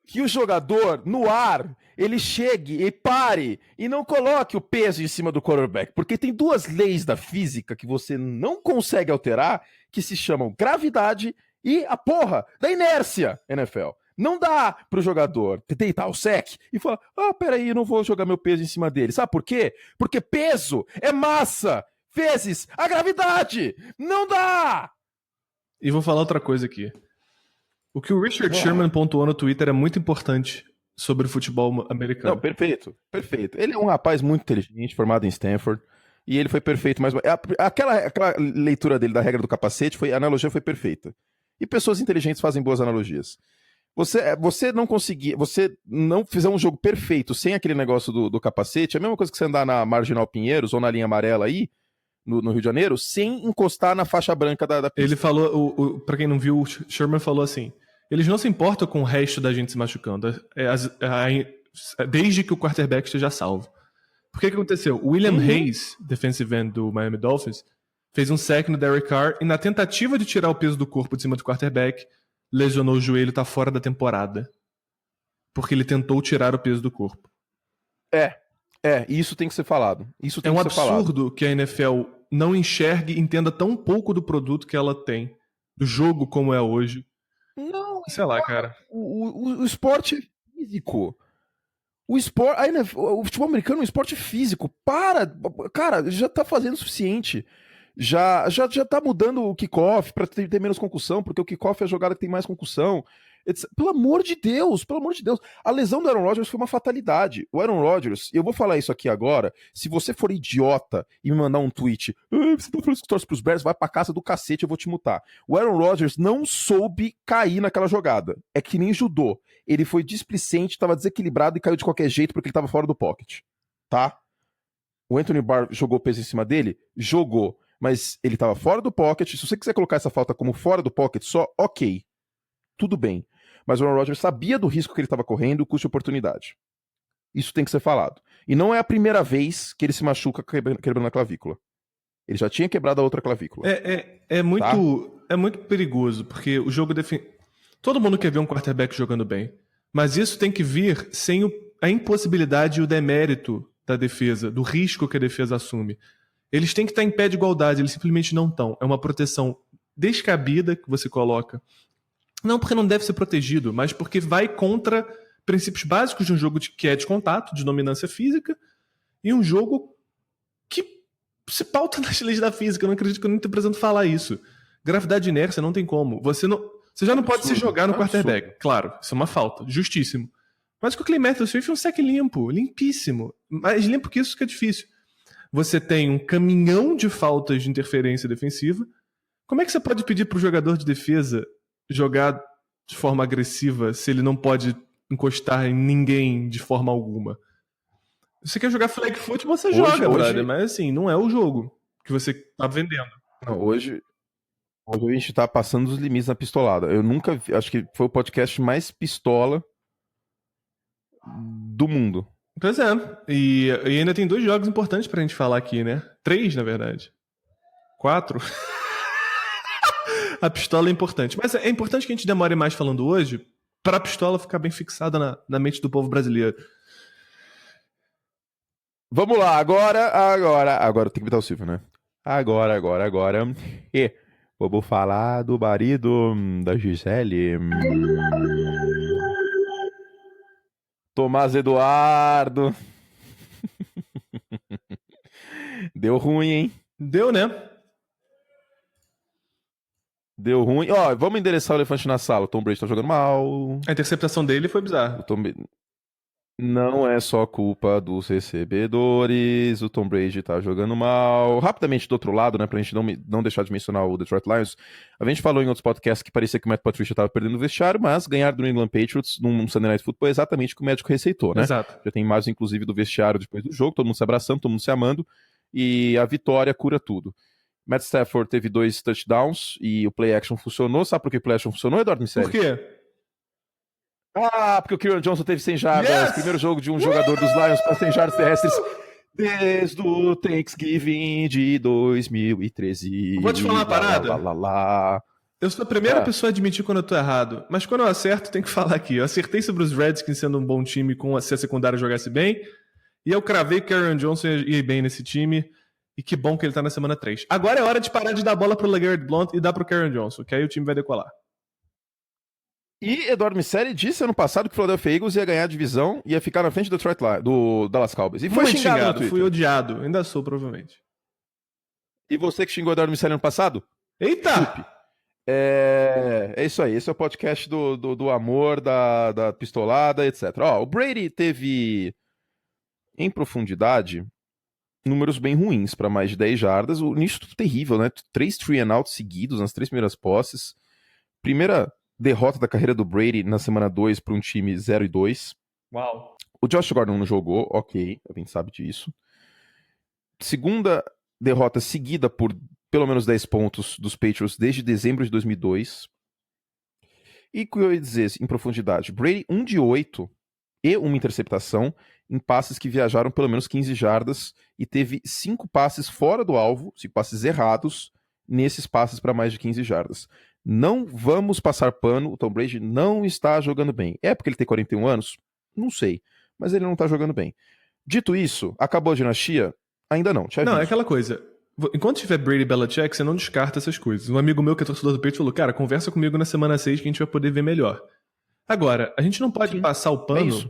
que o jogador, no ar, ele chegue e pare e não coloque o peso em cima do quarterback. Porque tem 2 leis da física que você não consegue alterar, que se chamam gravidade e a porra da inércia, NFL. Não dá pro jogador deitar o sec e falar, peraí, eu não vou jogar meu peso em cima dele. Sabe por quê? Porque peso é massa vezes a gravidade. Não dá! E vou falar outra coisa aqui. O que o Richard Sherman pontuou no Twitter é muito importante sobre o futebol americano. Não, perfeito. Ele é um rapaz muito inteligente, formado em Stanford, e ele foi perfeito. Mas aquela leitura dele da regra do capacete, a analogia foi perfeita. E pessoas inteligentes fazem boas analogias. Você não fizer um jogo perfeito sem aquele negócio do capacete, é a mesma coisa que você andar na Marginal Pinheiros ou na linha amarela aí, no Rio de Janeiro, sem encostar na faixa branca da pista. Ele falou, pra quem não viu, o Sherman falou assim, eles não se importam com o resto da gente se machucando, desde que o quarterback esteja salvo. Por que aconteceu? O William Hayes, defensive end do Miami Dolphins, fez um sack no Derek Carr e na tentativa de tirar o peso do corpo de cima do quarterback, lesionou o joelho e tá fora da temporada. Porque ele tentou tirar o peso do corpo. Isso tem que ser falado. É um absurdo que a NFL não enxergue e entenda tão pouco do produto que ela tem, do jogo como é hoje. Não, sei lá, cara. O esporte é físico. o futebol americano é um esporte físico. Cara, já tá fazendo o suficiente. Já tá mudando o kickoff pra ter menos concussão, porque o kickoff é a jogada que tem mais concussão. Pelo amor de Deus, pelo amor de Deus. A lesão do Aaron Rodgers foi uma fatalidade. O Aaron Rodgers, eu vou falar isso aqui agora, se você for idiota e me mandar um tweet, você tá falando que torce pros Bears, vai pra casa do cacete, eu vou te mutar. O Aaron Rodgers não soube cair naquela jogada. É que nem judô. Ele foi displicente, tava desequilibrado e caiu de qualquer jeito porque ele tava fora do pocket. Tá? O Anthony Barr jogou peso em cima dele? Jogou. Mas ele tava fora do pocket. Se você quiser colocar essa falta como fora do pocket, só ok. Tudo bem. Mas o Aaron Rodgers sabia do risco que ele estava correndo, custo e oportunidade. Isso tem que ser falado. E não é a primeira vez que ele se machuca quebrando a clavícula. Ele já tinha quebrado a outra clavícula. É muito perigoso, porque o jogo todo mundo quer ver um quarterback jogando bem. Mas isso tem que vir sem a impossibilidade e o demérito da defesa, do risco que a defesa assume. Eles têm que estar em pé de igualdade, eles simplesmente não estão. É uma proteção descabida que você coloca. Não porque não deve ser protegido, mas porque vai contra princípios básicos de um jogo que é de contato, de dominância física, e um jogo que se pauta nas leis da física. Eu não acredito que eu nem estou precisando falar isso. Gravidade de inércia não tem como. Você já não pode se jogar no quarterback. Claro, isso é uma falta. Justíssimo. Mas com o Clay Matthews fez um sec limpo, limpíssimo. Mais limpo que isso que é difícil. Você tem um caminhão de faltas de interferência defensiva. Como é que você pode pedir para o jogador de defesa jogar de forma agressiva se ele não pode encostar em ninguém de forma alguma? Você quer jogar flag foot, você joga, brother. Mas assim, não é o jogo que você tá vendendo. Não, hoje a gente tá passando os limites na pistolada. Eu nunca vi, acho que foi o podcast mais pistola do mundo. Pois é. E ainda tem 2 jogos importantes pra gente falar aqui, né? 3, na verdade. 4. A pistola é importante. Mas é importante que a gente demore mais falando hoje pra pistola ficar bem fixada na mente do povo brasileiro. Vamos lá, agora tem que imitar o Silvio, né? Agora. Vamos falar do marido da Gisele. Tomás Eduardo. Deu ruim, hein? Deu, né? Deu ruim. Ó, vamos endereçar o elefante na sala. O Tom Brady tá jogando mal. A interceptação dele foi bizarra. Não é só culpa dos recebedores. O Tom Brady tá jogando mal. Rapidamente, do outro lado, né, pra gente não deixar de mencionar o Detroit Lions, a gente falou em outros podcasts que parecia que o Matt Patricia tava perdendo o vestiário, mas ganhar do New England Patriots num Sunday Night Football é exatamente o que o médico receitou, né? Exato. Já tem imagens, inclusive, do vestiário depois do jogo, todo mundo se abraçando, todo mundo se amando, e a vitória cura tudo. Matt Stafford teve 2 touchdowns e o play action funcionou. Sabe por que o play action funcionou, Eduardo Miceli? Por quê? Porque o Kyron Johnson teve 100 jardas. Yes! Primeiro jogo de um jogador dos Lions para 100 jardas terrestres desde o Thanksgiving de 2013. Vou te falar uma parada. Eu sou a primeira pessoa a admitir quando eu tô errado. Mas quando eu acerto, tem que falar aqui. Eu acertei sobre os Redskins sendo um bom time se a secundária jogasse bem. E eu cravei que o Kyron Johnson ia ir bem nesse time. E que bom que ele tá na semana 3. Agora é hora de parar de dar bola pro LeGarrette Blount e dar pro Kyron Johnson, que aí o time vai decolar. E Eduardo Miceli disse ano passado que o Philadelphia Eagles ia ganhar a divisão e ia ficar na frente do Dallas Cowboys. E foi xingado no Twitter. Fui odiado. Ainda sou, provavelmente. E você que xingou o Eduardo Miceli ano passado? Eita! Chupe. É isso aí. Esse é o podcast do amor, da pistolada, etc. Ó, o Brady teve, em profundidade, números bem ruins para mais de 10 jardas. O início terrível, né? 3 3 and out seguidos nas 3 primeiras posses. Primeira derrota da carreira do Brady na semana 2 para um time 0-2. Uau. O Josh Gordon não jogou, ok, a gente sabe disso. Segunda derrota seguida por pelo menos 10 pontos dos Patriots desde dezembro de 2002. E o que eu ia dizer em profundidade? Brady 1 de 8 e uma interceptação em passes que viajaram pelo menos 15 jardas e teve 5 passes fora do alvo, 5 passes errados nesses passes para mais de 15 jardas. Não vamos passar pano, o Tom Brady não está jogando bem. É porque ele tem 41 anos? Não sei, mas ele não está jogando bem. Dito isso, acabou a dinastia? Ainda não. Não, é aquela coisa. Enquanto tiver Brady e Belichick, você não descarta essas coisas. Um amigo meu que é torcedor do Patriots falou, cara, conversa comigo na semana 6 que a gente vai poder ver melhor. Agora, a gente não pode passar o pano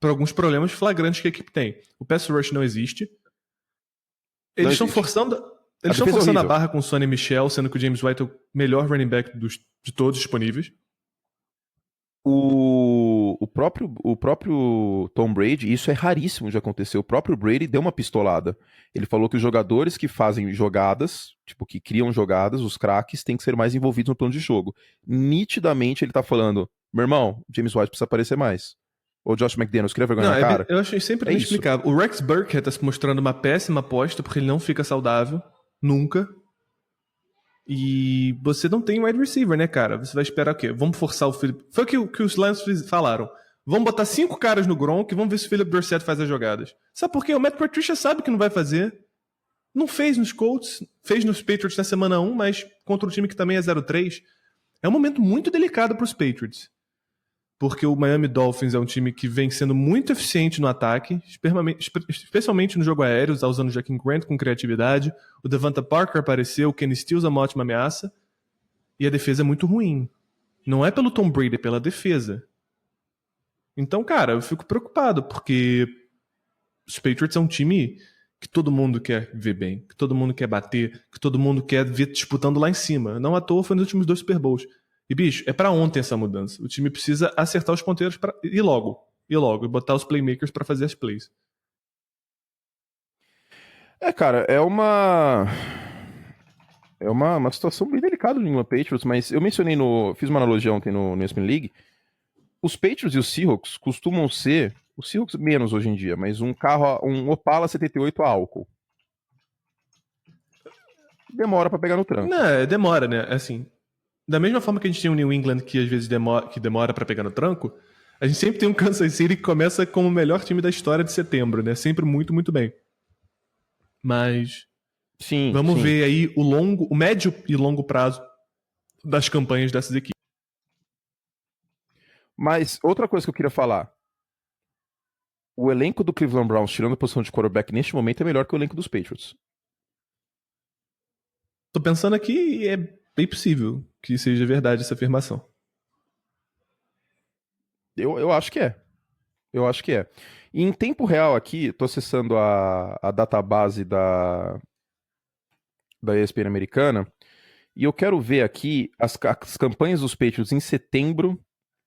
por alguns problemas flagrantes que a equipe tem. O pass rush não existe. Eles estão forçando a barra com o Sonny Michel, sendo que o James White é o melhor running back de todos disponíveis. O próprio Tom Brady, isso é raríssimo de acontecer. O próprio Brady deu uma pistolada. Ele falou que os jogadores que fazem jogadas, tipo, que criam jogadas, os craques, têm que ser mais envolvidos no plano de jogo. Nitidamente ele tá falando, meu irmão, James White precisa aparecer mais. Ou Josh McDaniels, queria vergonha na cara. Eu achei sempre inexplicável. O Rex Burkhead tá se mostrando uma péssima aposta, porque ele não fica saudável, nunca. E você não tem wide receiver, né, cara? Você vai esperar o quê? Vamos forçar o Philip... Foi o que os Lions falaram. Vamos botar 5 caras no Gronk e vamos ver se o Philip Dorsett faz as jogadas. Sabe por quê? O Matt Patricia sabe que não vai fazer. Não fez nos Colts, fez nos Patriots na semana 1, mas contra um time que também é 0-3. É um momento muito delicado pros Patriots. Porque o Miami Dolphins é um time que vem sendo muito eficiente no ataque, especialmente no jogo aéreo, usando o Jaquim Grant com criatividade. O Devonta Parker apareceu, o Kenny Stills é uma ótima ameaça. E a defesa é muito ruim. Não é pelo Tom Brady, é pela defesa. Então, cara, eu fico preocupado, porque os Patriots é um time que todo mundo quer ver bem, que todo mundo quer bater, que todo mundo quer ver disputando lá em cima. Não à toa foi nos últimos 2 Super Bowls. E, bicho, é pra ontem essa mudança. O time precisa acertar os ponteiros e logo, e botar os playmakers pra fazer as plays. Cara, é uma situação bem delicada do New England Patriots, mas eu mencionei fiz uma analogia ontem no ESPN League. Os Patriots e os Seahawks costumam ser, os Seahawks menos hoje em dia, mas um Opala 78 a álcool. Demora pra pegar no tranco. Não, demora, né? Assim, da mesma forma que a gente tem o New England que às vezes demora pra pegar no tranco, a gente sempre tem um Kansas City que começa como o melhor time da história de setembro, né? Sempre muito, muito bem. Mas vamos ver aí o médio e longo prazo das campanhas dessas equipes. Mas outra coisa que eu queria falar. O elenco do Cleveland Browns, tirando a posição de quarterback, neste momento é melhor que o elenco dos Patriots. Tô pensando aqui e é bem possível que seja verdade essa afirmação. Eu acho que é. Eu acho que é. E em tempo real aqui, tô acessando a database da ESPN americana, e eu quero ver aqui as campanhas dos Patriots em setembro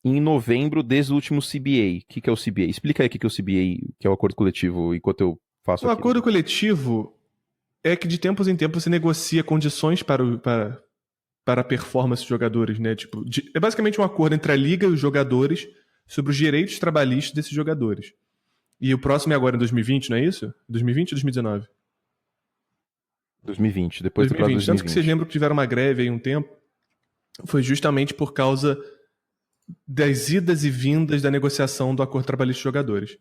e em novembro desde o último CBA. O que é o CBA? Explica aí o que é o CBA, que é o acordo coletivo, enquanto eu faço aqui. O acordo coletivo é que de tempos em tempos você negocia condições para a performance dos jogadores, né? Tipo, é basicamente um acordo entre a liga e os jogadores sobre os direitos trabalhistas desses jogadores. E o próximo é agora em 2020, não é isso? 2020 ou 2019? 2020, depois 2020. Tanto que vocês lembram que tiveram uma greve aí um tempo, foi justamente por causa das idas e vindas da negociação do acordo trabalhista dos jogadores.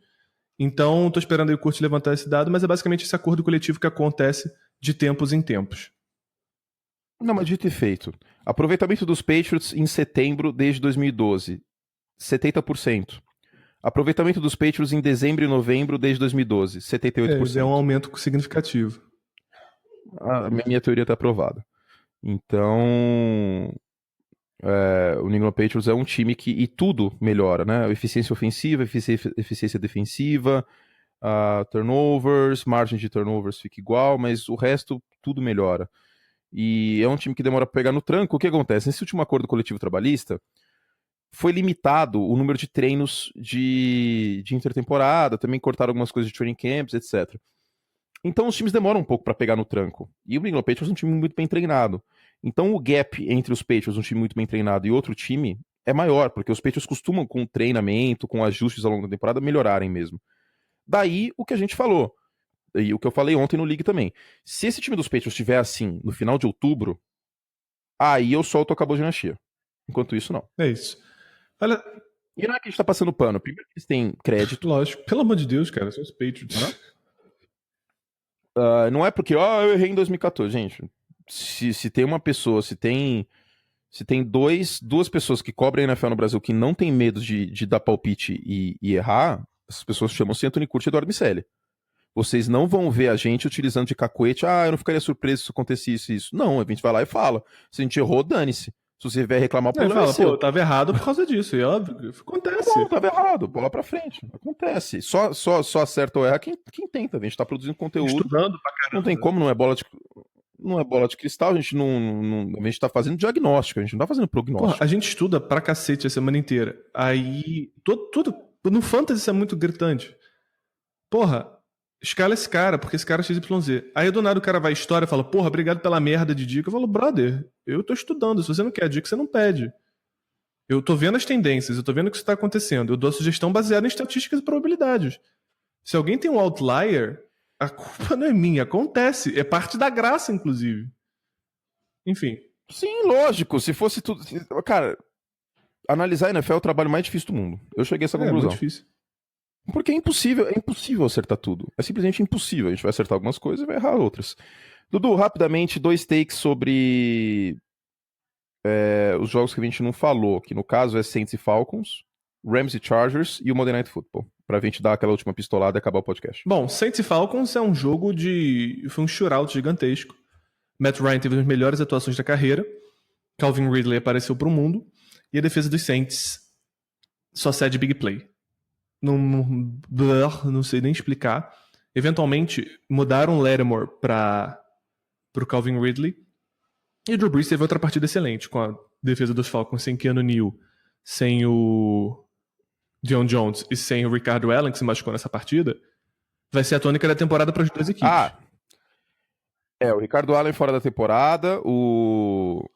Então, estou esperando aí o Curtis levantar esse dado, mas é basicamente esse acordo coletivo que acontece de tempos em tempos. Não, mas dito e feito. Aproveitamento dos Patriots em setembro desde 2012, 70%. Aproveitamento dos Patriots em dezembro e novembro desde 2012, 78%. É um aumento significativo. A minha teoria está aprovada. Então, o New England Patriots é um time que... E tudo melhora, né? Eficiência ofensiva, eficiência defensiva, turnovers, margem de turnovers fica igual, mas o resto tudo melhora. E é um time que demora para pegar no tranco. O que acontece? Nesse último acordo coletivo trabalhista, foi limitado o número de treinos de intertemporada, também cortaram algumas coisas de training camps, etc. Então os times demoram um pouco para pegar no tranco. E o New England Patriots é um time muito bem treinado. Então o gap entre os Patriots, um time muito bem treinado, e outro time é maior, porque os Patriots costumam, com treinamento, com ajustes ao longo da temporada, melhorarem mesmo. Daí o que a gente falou, e o que eu falei ontem no League também. Se esse time dos Patriots estiver assim no final de outubro, aí eu solto Acabou de Dinastia. Enquanto isso, não. É isso. Olha... E não é que a gente tá passando pano. Primeiro que eles têm crédito. Lógico. Pelo amor de Deus, cara. São os Patriots. Não é porque, eu errei em 2014. Gente, se tem uma pessoa, se tem duas pessoas que cobrem a NFL no Brasil que não tem medo de dar palpite e errar, essas pessoas chamam-se Anthony Curti e Eduardo Miceli. Vocês não vão ver a gente utilizando de cacuete, eu não ficaria surpreso se acontecesse isso. Não, a gente vai lá e fala. Se a gente errou, dane-se. Se você vier reclamar, o Aí problema é fala, seu. pô, tava errado por causa disso. E óbvio, acontece. Não, tava errado, bola pra frente. Acontece. Só acerta ou erra quem tenta. A gente tá produzindo conteúdo. Estudando pra caramba. Não tem como, não é bola de cristal, a gente a gente tá fazendo diagnóstico, a gente não tá fazendo prognóstico. Porra, a gente estuda pra cacete a semana inteira. Aí, tudo no Fantasy isso é muito gritante. Porra, escala esse cara, porque esse cara é XYZ. Aí do nada o cara vai à história e fala, porra, obrigado pela merda de dica. Eu falo, brother, eu tô estudando, se você não quer a dica, você não pede. Eu tô vendo as tendências, eu tô vendo o que está acontecendo. Eu dou sugestão baseada em estatísticas e probabilidades. Se alguém tem um outlier, a culpa não é minha, acontece. É parte da graça, inclusive. Enfim. Sim, lógico, se fosse tudo... Cara, analisar a NFL é o trabalho mais difícil do mundo. Eu cheguei a essa conclusão. É muito difícil. Porque é impossível acertar tudo. É simplesmente impossível. A gente vai acertar algumas coisas e vai errar outras. Dudu, rapidamente, 2 takes sobre os jogos que a gente não falou, que no caso é Saints e Falcons, Rams e Chargers e o Monday Night Football, pra gente dar aquela última pistolada e acabar o podcast. Bom, Saints e Falcons é um jogo foi um shootout gigantesco. Matt Ryan teve as melhores atuações da carreira. Calvin Ridley apareceu pro mundo. E a defesa dos Saints só cede big play. Não sei nem explicar. Eventualmente, mudaram o Lattimore pro Calvin Ridley. E o Drew Brees teve outra partida excelente com a defesa dos Falcons sem Keanu Neal, sem o Dion Jones e sem o Ricardo Allen, que se machucou nessa partida. Vai ser a tônica da temporada para as duas equipes. O Ricardo Allen fora da temporada, é o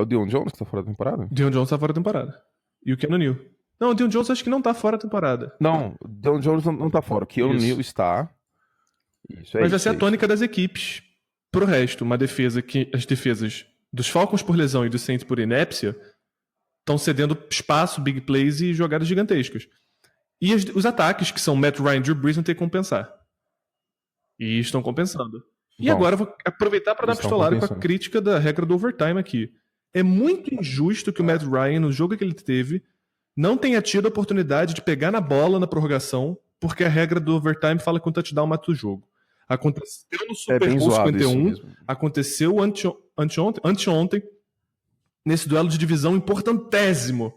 Dion Jones que tá fora da temporada? Dion Jones tá fora da temporada. E o Keanu Neal. Não, o Dion Jones acho que não tá fora da temporada. Não, o Dion Jones não tá fora. O Keanu Neal está. Mas vai ser a tônica das equipes pro resto. Uma defesa que as defesas dos Falcons por lesão e dos Saints por inépcia estão cedendo espaço, big plays e jogadas gigantescas. E os ataques, que são Matt Ryan e Drew Brees, vão ter que compensar. E estão compensando. E agora eu vou aproveitar para dar pistolada com a crítica da regra do overtime aqui. É muito injusto que o Matt Ryan, no jogo que ele teve, não tenha tido a oportunidade de pegar na bola na prorrogação, porque a regra do overtime fala que o touchdown mata o jogo. Aconteceu no Super Bowl 51, aconteceu anteontem, nesse duelo de divisão importantésimo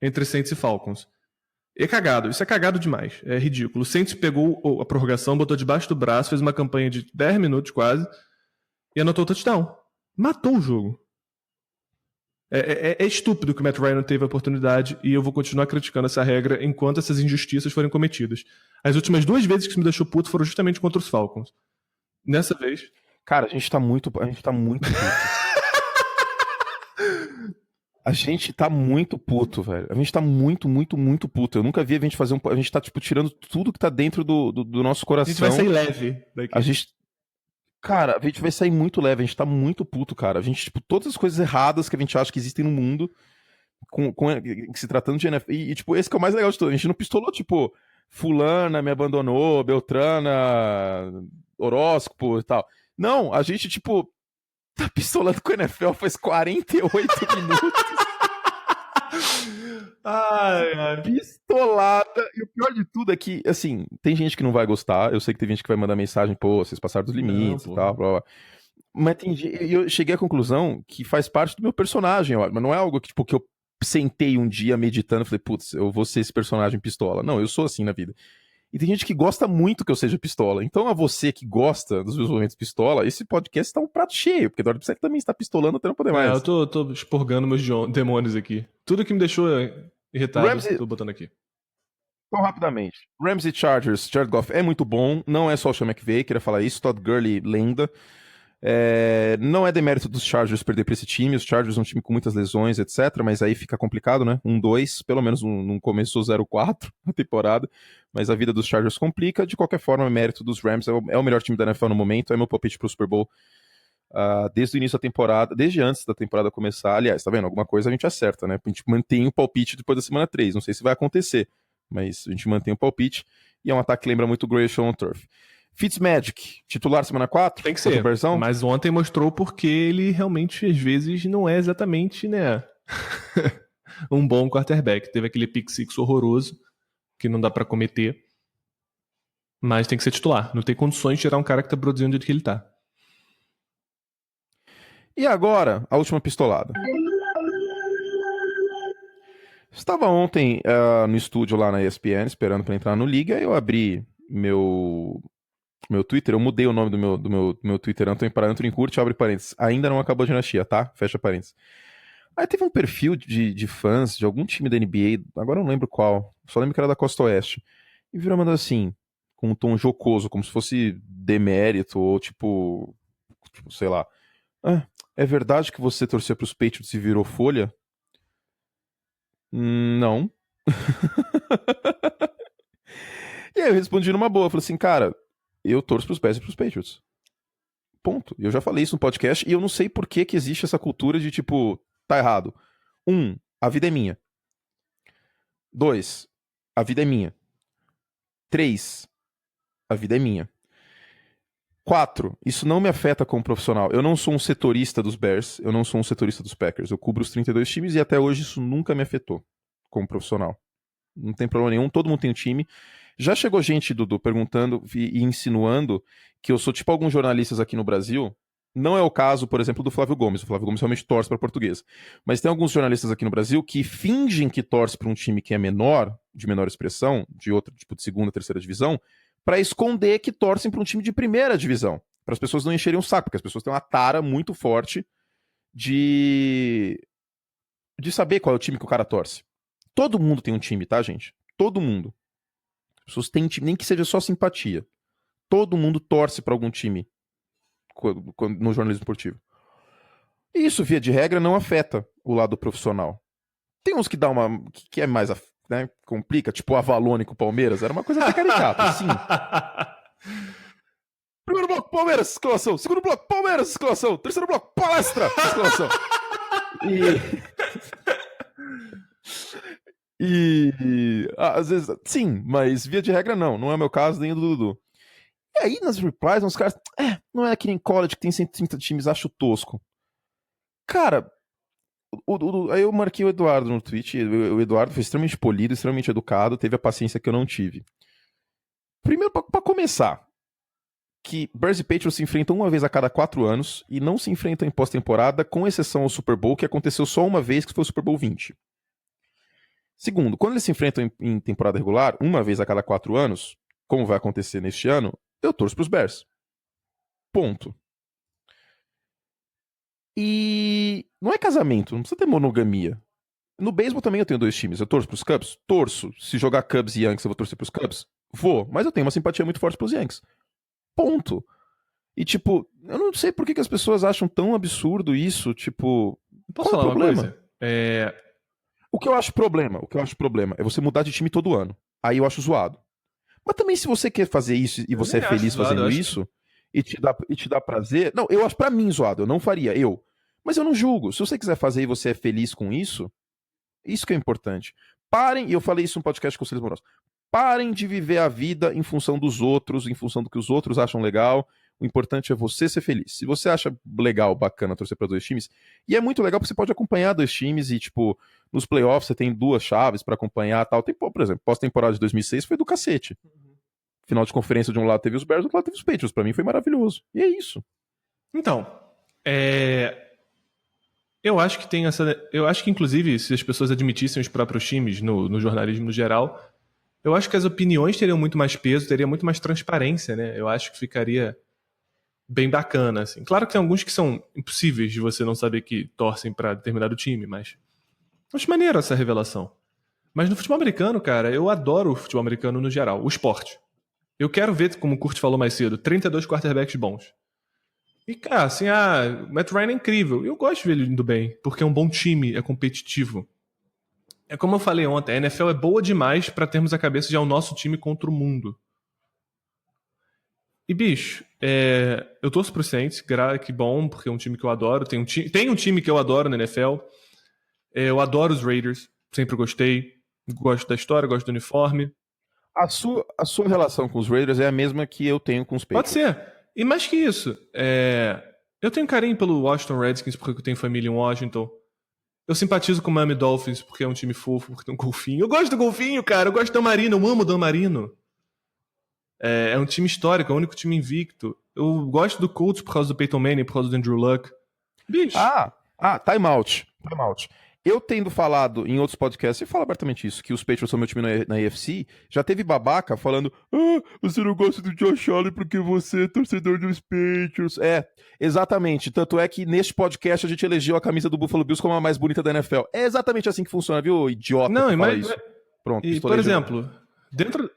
entre Saints e Falcons. É cagado, isso é cagado demais, é ridículo. O Saints pegou a prorrogação, botou debaixo do braço, fez uma campanha de 10 minutos quase, e anotou o touchdown. Matou o jogo. É estúpido que o Matt Ryan não teve a oportunidade, e eu vou continuar criticando essa regra enquanto essas injustiças forem cometidas. As últimas 2 vezes que isso me deixou puto foram justamente contra os Falcons. Nessa vez... Cara, a gente tá muito puto. A gente tá muito puto, velho. A gente tá muito, muito, muito puto. Eu nunca vi a gente fazer A gente tá, tipo, tirando tudo que tá dentro do nosso coração. A gente vai sair leve daqui. Cara, a gente vai sair muito leve. A gente tá muito puto, cara. A gente, tipo, todas as coisas erradas que a gente acha que existem no mundo, se tratando de NFL. E, tipo, esse que é o mais legal de tudo. A gente não pistolou, tipo, fulana me abandonou, Beltrana, horóscopo e tal. Não, a gente, tipo, tá pistolando com o NFL faz 48 minutos. Ai. Pistolada. E o pior de tudo é que, assim, tem gente que não vai gostar. Eu sei que tem gente que vai mandar mensagem, pô, vocês passaram dos limites e tal, blá, blá. Mas eu cheguei à conclusão que faz parte do meu personagem, ó. Mas não é algo que, tipo, que eu sentei um dia meditando e falei, putz, eu vou ser esse personagem pistola. Não, eu sou assim na vida. E tem gente que gosta muito que eu seja pistola. Então, a você que gosta dos meus momentos pistola, esse podcast tá um prato cheio, porque Eduardo Psek também está pistolando até não poder mais. Eu tô expurgando meus demônios aqui. Tudo que me deixou irritado, tô botando aqui. Então, rapidamente. Rams e Chargers, Jared Goff é muito bom, não é só o Sean McVay, queria falar isso, Todd Gurley, lenda. Não é demérito dos Chargers perder pra esse time, os Chargers é um time com muitas lesões, etc, mas aí fica complicado, né? 1-2, pelo menos não começou 0-4 na temporada, mas a vida dos Chargers complica, de qualquer forma, é mérito dos Rams, é o melhor time da NFL no momento, é meu palpite pro Super Bowl desde o início da temporada, desde antes da temporada começar, aliás, tá vendo? Alguma coisa a gente acerta, né? A gente mantém o palpite depois da semana 3, não sei se vai acontecer, mas a gente mantém o palpite, e é um ataque que lembra muito o Grayson on Turf. Fitzmagic, titular semana 4? Tem que ser, mas ontem mostrou porque ele realmente, às vezes, não é exatamente, né, um bom quarterback. Teve aquele pick six horroroso, que não dá pra cometer, mas tem que ser titular. Não tem condições de tirar um cara que tá produzindo do jeito que ele tá. E agora, a última pistolada. Estava ontem no estúdio lá na ESPN, esperando para entrar no Liga, eu abri meu Twitter, eu mudei o nome do meu Twitter para Anthony Curti, abre parênteses. Ainda não acabou a dinastia, tá? Fecha parênteses. Aí teve um perfil de fãs de algum time da NBA, agora eu não lembro qual, só lembro que era da Costa Oeste, e virou mandando assim, com um tom jocoso, como se fosse demérito, ou tipo sei lá, é verdade que você torcia pros Patriots e virou folha? Não. E aí eu respondi numa boa, falei assim, cara, eu torço pros Bears e pros Patriots. Ponto. Eu já falei isso no podcast e eu não sei por que que existe essa cultura de tipo, tá errado. 1, a vida é minha. 2, a vida é minha. 3, a vida é minha. 4, isso não me afeta como profissional. Eu não sou um setorista dos Bears, eu não sou um setorista dos Packers. Eu cubro os 32 times e até hoje isso nunca me afetou como profissional. Não tem problema nenhum, todo mundo tem um time. Já chegou gente, Dudu, perguntando e insinuando que eu sou tipo alguns jornalistas aqui no Brasil. Não é o caso, por exemplo, do Flávio Gomes. O Flávio Gomes realmente torce para português. Mas tem alguns jornalistas aqui no Brasil que fingem que torce para um time que é menor, de menor expressão, de outro tipo de segunda, terceira divisão, para esconder que torcem para um time de primeira divisão. Para as pessoas não encherem o saco, porque as pessoas têm uma tara muito forte de saber qual é o time que o cara torce. Todo mundo tem um time, tá, gente? Todo mundo. As pessoas têm time, nem que seja só simpatia. Todo mundo torce para algum time no jornalismo esportivo. E isso, via de regra, não afeta o lado profissional. Tem uns que dá uma. Que é mais. Né, complica, tipo o Avalone com o Palmeiras. Era uma coisa até caricata, sim. Primeiro bloco, Palmeiras, exclamação. Segundo bloco, Palmeiras, exclamação. Terceiro bloco, palestra, exclamação. Às vezes, sim, mas via de regra não é o meu caso, nem o do Dudu. E aí nas replies, uns caras, não é que nem college que tem 130 times, acho tosco. Cara, aí eu marquei o Eduardo no tweet, o Eduardo foi extremamente polido, extremamente educado, teve a paciência que eu não tive. Primeiro, pra começar, que Bears e Patriots se enfrentam uma vez a cada 4 anos e não se enfrentam em pós-temporada, com exceção ao Super Bowl, que aconteceu só uma vez, que foi o Super Bowl 20. Segundo, quando eles se enfrentam em temporada regular, uma vez a cada 4 anos, como vai acontecer neste ano, eu torço pros Bears. Ponto. E não é casamento, não precisa ter monogamia. No beisebol também eu tenho 2 times. Eu torço pros Cubs? Torço. Se jogar Cubs e Yankees eu vou torcer pros Cubs? Vou. Mas eu tenho uma simpatia muito forte pros Yankees. Ponto. E tipo, eu não sei por que as pessoas acham tão absurdo isso, tipo... Posso qual falar é o problema? uma coisa? O que eu acho problema é você mudar de time todo ano. Aí eu acho zoado. Mas também se você quer fazer isso e você é feliz fazendo isso e te dá prazer... Não, eu acho pra mim zoado, eu não faria, Mas eu não julgo. Se você quiser fazer e você é feliz com isso, isso que é importante. Parem, e eu falei isso no podcast com Conselhos Morosos, parem de viver a vida em função dos outros, em função do que os outros acham legal. O importante é você ser feliz. Se você acha legal, bacana torcer para 2 times, e é muito legal porque você pode acompanhar 2 times e, tipo, nos playoffs você tem 2 chaves para acompanhar tal. Tem, por exemplo, pós-temporada de 2006 foi do cacete. Final de conferência de um lado teve os Bears, do outro lado teve os Patriots. Pra mim foi maravilhoso. E é isso. Então, eu acho que tem essa. Eu acho que, inclusive, se as pessoas admitissem os próprios times no jornalismo no geral, eu acho que as opiniões teriam muito mais peso, teria muito mais transparência, né? Eu acho que ficaria bem bacana, assim. Claro que tem alguns que são impossíveis de você não saber que torcem pra determinado time, mas acho maneiro essa revelação. Mas no futebol americano, cara, eu adoro o futebol americano no geral, o esporte. Eu quero ver, como o Kurt falou mais cedo, 32 quarterbacks bons. E, cara, assim, o Matt Ryan é incrível. Eu gosto de ver ele indo bem, porque é um bom time, é competitivo. É como eu falei ontem, a NFL é boa demais pra termos a cabeça de o nosso time contra o mundo. E, bicho, eu torço pro Saints, que bom, porque é um time que eu adoro. Tem um time que eu adoro na NFL. Eu adoro os Raiders, sempre gostei. Gosto da história, gosto do uniforme. A sua relação com os Raiders é a mesma que eu tenho com os Patriots. Pode ser. E mais que isso, eu tenho carinho pelo Washington Redskins porque eu tenho família em Washington. Eu simpatizo com o Miami Dolphins porque é um time fofo, porque tem um golfinho. Eu gosto do golfinho, cara. Eu gosto do Dan Marino, eu amo o Dan Marino. É um time histórico, é o único time invicto. Eu gosto do Colts por causa do Peyton Manning, por causa do Andrew Luck. Bicho. Time out. Eu tendo falado em outros podcasts, e falo abertamente isso, que os Patriots são meu time na AFC, já teve babaca falando, você não gosta do Josh Allen porque você é torcedor dos Patriots. Exatamente. Tanto é que neste podcast a gente elegeu a camisa do Buffalo Bills como a mais bonita da NFL. É exatamente assim que funciona, viu, idiota? Não, que fala mas... isso. Pronto, E, por exemplo, dentro...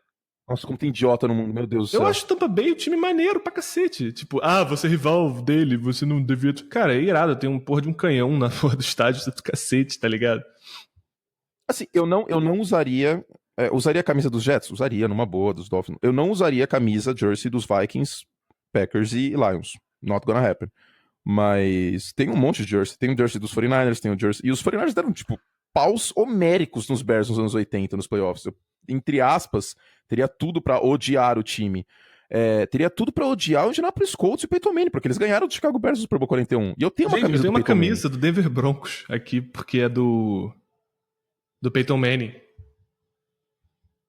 Nossa, como tem idiota no mundo, meu Deus do céu. Eu acho Tampa Bay o time maneiro pra cacete. Tipo, você é rival dele, você não devia... Cara, é irado, tem um porra de um canhão na porra do estádio do cacete, tá ligado? Assim, eu não usaria... usaria a camisa dos Jets? Usaria, numa boa, dos Dolphins. Eu não usaria a camisa jersey dos Vikings, Packers e Lions. Not gonna happen. Mas tem um monte de jersey. Tem o jersey dos 49ers, tem o jersey... E os 49ers deram, tipo, paus homéricos nos Bears nos anos 80, nos playoffs. Entre aspas, teria tudo pra odiar o time. Teria tudo pra odiar o Indianapolis Colts e o Peyton Manning, porque eles ganharam do Chicago Bears no Super Bowl 41. E eu tenho uma camisa eu tenho do uma Peyton camisa Manning. do Denver Broncos aqui, porque é do Peyton Manning.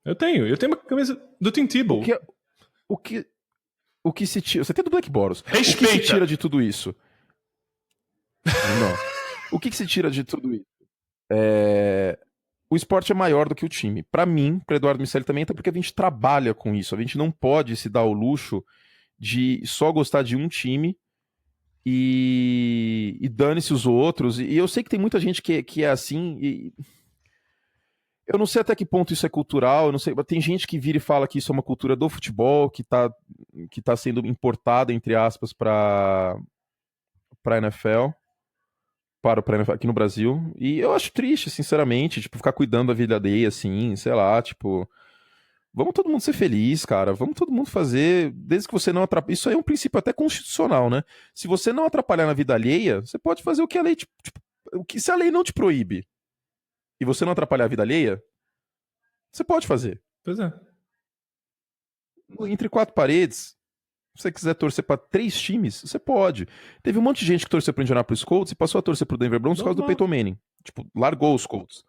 Eu tenho uma camisa do Tim Tebow. O que se tira... Você tem do Black Boros. Respeita! O que se tira de tudo isso? Não. O que se tira de tudo isso? O esporte é maior do que o time. Pra mim, pra Eduardo Miceli também, até porque a gente trabalha com isso. A gente não pode se dar o luxo de só gostar de um time e dane-se os outros. E eu sei que tem muita gente que é assim e... Eu não sei até que ponto isso é cultural, eu não sei, tem gente que vira e fala que isso é uma cultura do futebol, que tá sendo importada, entre aspas, pra NFL, para o NFL aqui no Brasil, e eu acho triste, sinceramente, tipo, ficar cuidando da vida alheia, assim, sei lá, tipo, vamos todo mundo ser feliz, cara, vamos todo mundo fazer, desde que você não atrapalhe, isso aí é um princípio até constitucional, né? Se você não atrapalhar na vida alheia, você pode fazer o que a lei, se a lei não te proíbe, e você não atrapalhar a vida alheia, você pode fazer. Pois é. Entre quatro paredes, se você quiser torcer pra 3 times, você pode. Teve um monte de gente que torceu pro Indianapolis Colts e passou a torcer pro Denver Broncos por causa do Peyton Manning. Tipo, largou os Colts.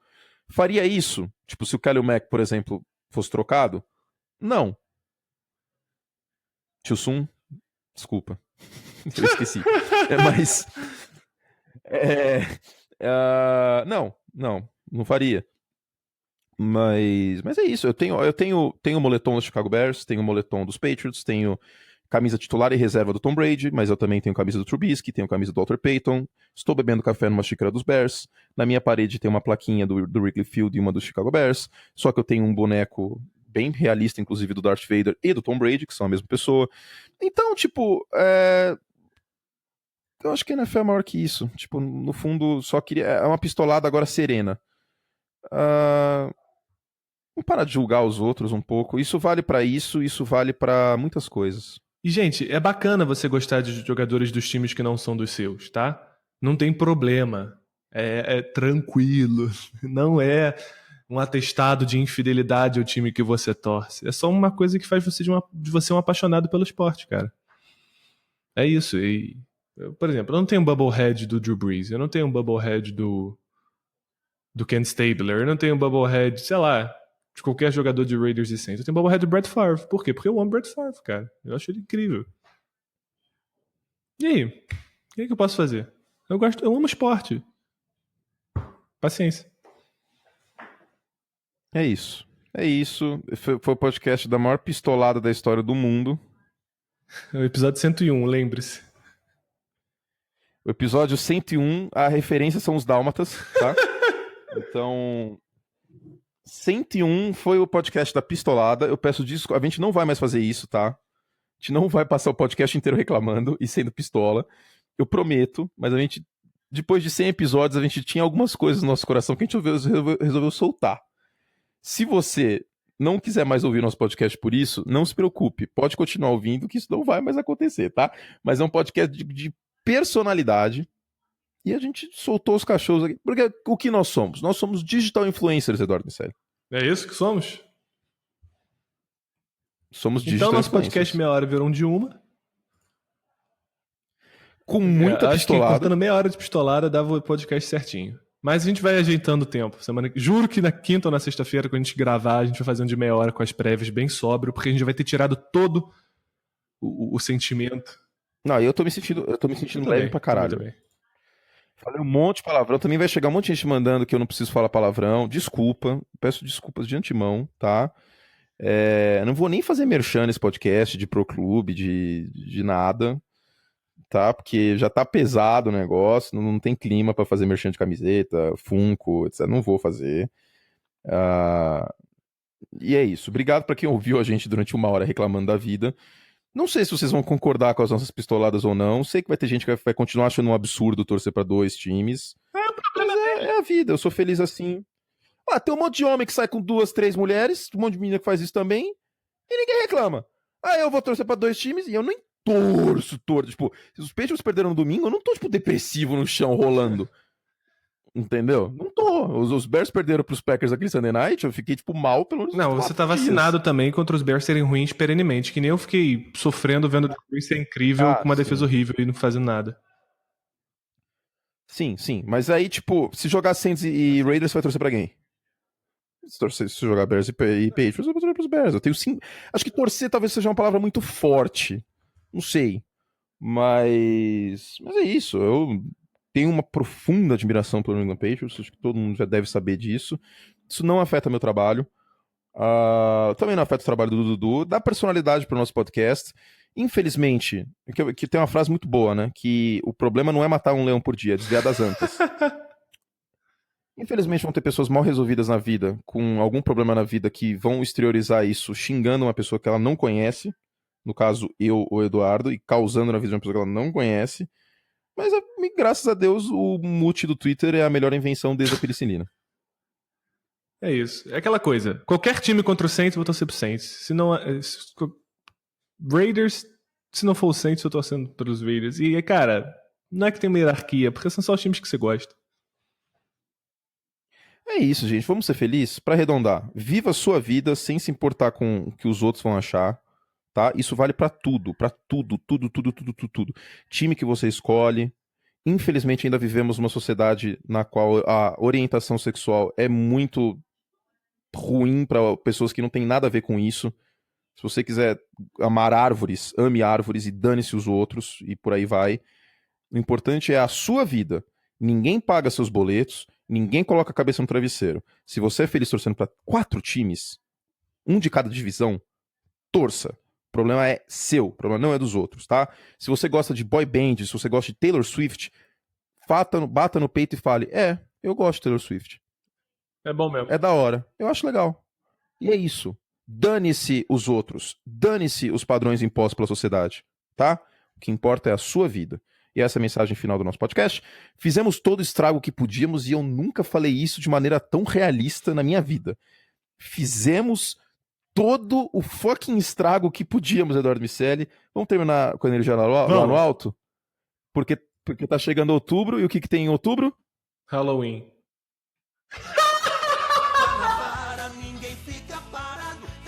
Faria isso? Tipo, se o Khalil Mack, por exemplo, fosse trocado? Não. Tio Sun, desculpa. Eu esqueci. Mas... Não faria. Mas é isso. Eu tenho o moletom do Chicago Bears, tenho o moletom dos Patriots, tenho camisa titular e reserva do Tom Brady, mas eu também tenho camisa do Trubisky, tenho camisa do Walter Payton. Estou bebendo café numa xícara dos Bears. Na minha parede tem uma plaquinha do Wrigley Field e uma do Chicago Bears. Só que eu tenho um boneco bem realista, inclusive, do Darth Vader e do Tom Brady, que são a mesma pessoa. Então, tipo, eu acho que a NFL é maior que isso. Tipo, no fundo, só queria... É uma pistolada agora serena. Vamos parar de julgar os outros um pouco. Isso vale pra isso vale pra muitas coisas. E, gente, é bacana você gostar de jogadores dos times que não são dos seus, tá? Não tem problema. É tranquilo. Não é um atestado de infidelidade ao time que você torce. É só uma coisa que faz de você um apaixonado pelo esporte, cara. É isso. Por exemplo, eu não tenho um bubblehead do Drew Brees. Eu não tenho um bubblehead do Ken Stabler. Eu não tenho um bubblehead, sei lá, de qualquer jogador de Raiders e Saints. Eu tenho um bubblehead do Brett Favre. Por quê? Porque eu amo Brett Favre, cara. Eu acho ele incrível. E aí? O que eu posso fazer? Eu amo esporte. Paciência. É isso. Foi o podcast da maior pistolada da história do mundo. É o episódio 101, lembre-se. O episódio 101, a referência são os dálmatas, tá? Então, 101 foi o podcast da pistolada. Eu peço desculpa, a gente não vai mais fazer isso, tá? A gente não vai passar o podcast inteiro reclamando e sendo pistola. Eu prometo, mas a gente, depois de 100 episódios, a gente tinha algumas coisas no nosso coração que a gente resolveu soltar. Se você não quiser mais ouvir nosso podcast por isso, não se preocupe. Pode continuar ouvindo, que isso não vai mais acontecer, tá? Mas é um podcast de personalidade. E a gente soltou os cachorros aqui. Porque o que nós somos? Nós somos digital influencers, Eduardo Miceli. É isso que somos? Somos digital então, nosso influencers. podcast meia hora virou um de uma. Com muita acho pistolada. Acho que cortando meia hora de pistolada dava o podcast certinho. Mas a gente vai ajeitando o tempo. Juro que na quinta ou na sexta-feira, quando a gente gravar, a gente vai fazer um de meia hora com as prévias bem sóbrio, porque a gente vai ter tirado todo o sentimento. Não, eu tô me sentindo leve pra caralho. Falei um monte de palavrão. Também vai chegar um monte de gente mandando que eu não preciso falar palavrão. Desculpa. Peço desculpas de antemão, tá? Não vou nem fazer merchan nesse podcast de Pro Clube, de nada, tá? Porque já tá pesado o negócio, não tem clima pra fazer merchan de camiseta, Funko, etc. Não vou fazer. E é isso. Obrigado pra quem ouviu a gente durante 1 hora reclamando da vida. Não sei se vocês vão concordar com as nossas pistoladas ou não. Sei que vai ter gente que vai continuar achando um absurdo torcer pra 2 times. Mas é a vida, eu sou feliz assim. Tem um monte de homem que sai com 2, 3 mulheres, um monte de menina que faz isso também, e ninguém reclama. Eu vou torcer pra 2 times e eu nem torço. Tipo, se os Patriots perderam no domingo, eu não tô, tipo, depressivo no chão, rolando. Entendeu? Não tô. Os Bears perderam pros Packers aquele Sunday Night, eu fiquei, tipo, mal pelo menos. Não, você tá vacinado também contra os Bears serem ruins perenemente, que nem eu fiquei sofrendo vendo o Chris ser incrível com uma defesa horrível e não fazendo nada. Sim, mas aí, tipo, se jogar Saints e Raiders, você vai torcer pra quem? Se jogar Bears e Patriots, eu vou torcer pros Bears. Eu tenho sim. Acho que torcer talvez seja uma palavra muito forte. Não sei. Mas é isso. Eu tenho uma profunda admiração pelo New England Patriots. Acho que todo mundo já deve saber disso. Isso não afeta meu trabalho. Também não afeta o trabalho do Dudu. Dá personalidade pro nosso podcast. Infelizmente, que tem uma frase muito boa, né? Que o problema não é matar um leão por dia, é desviar das antas. Infelizmente vão ter pessoas mal resolvidas na vida, com algum problema na vida, que vão exteriorizar isso xingando uma pessoa que ela não conhece, no caso eu ou Eduardo, e causando na vida de uma pessoa que ela não conhece. Mas graças a Deus o mute do Twitter é a melhor invenção desde a penicilina. É isso. É aquela coisa. Qualquer time contra o Saints, eu vou torcer pro Saints. Se não, Raiders, se não for o Saints, eu tô torcendo pelos Raiders. E, cara, não é que tem uma hierarquia, porque são só os times que você gosta. É isso, gente. Vamos ser felizes? Pra arredondar, viva a sua vida sem se importar com o que os outros vão achar, tá? Isso vale pra tudo, tudo. Time que você escolhe. Infelizmente ainda vivemos uma sociedade na qual a orientação sexual é muito ruim pra pessoas que não tem nada a ver com isso. Se você quiser amar árvores, ame árvores e dane-se os outros e por aí vai. O importante é a sua vida. Ninguém paga seus boletos, ninguém coloca a cabeça no travesseiro. Se você é feliz torcendo para 4 times, um de cada divisão, torça. O problema é seu, o problema não é dos outros, tá? Se você gosta de boy band, se você gosta de Taylor Swift, bata no peito e fale, eu gosto de Taylor Swift. É bom mesmo. É da hora. Eu acho legal. E é isso. Dane-se os outros. Dane-se os padrões impostos pela sociedade, tá? O que importa é a sua vida. E essa é a mensagem final do nosso podcast. Fizemos todo o estrago que podíamos e eu nunca falei isso de maneira tão realista na minha vida. Fizemos todo o fucking estrago que podíamos, Eduardo Miceli. Vamos terminar com a energia lá no alto? Porque tá chegando outubro, e o que tem em outubro? Halloween.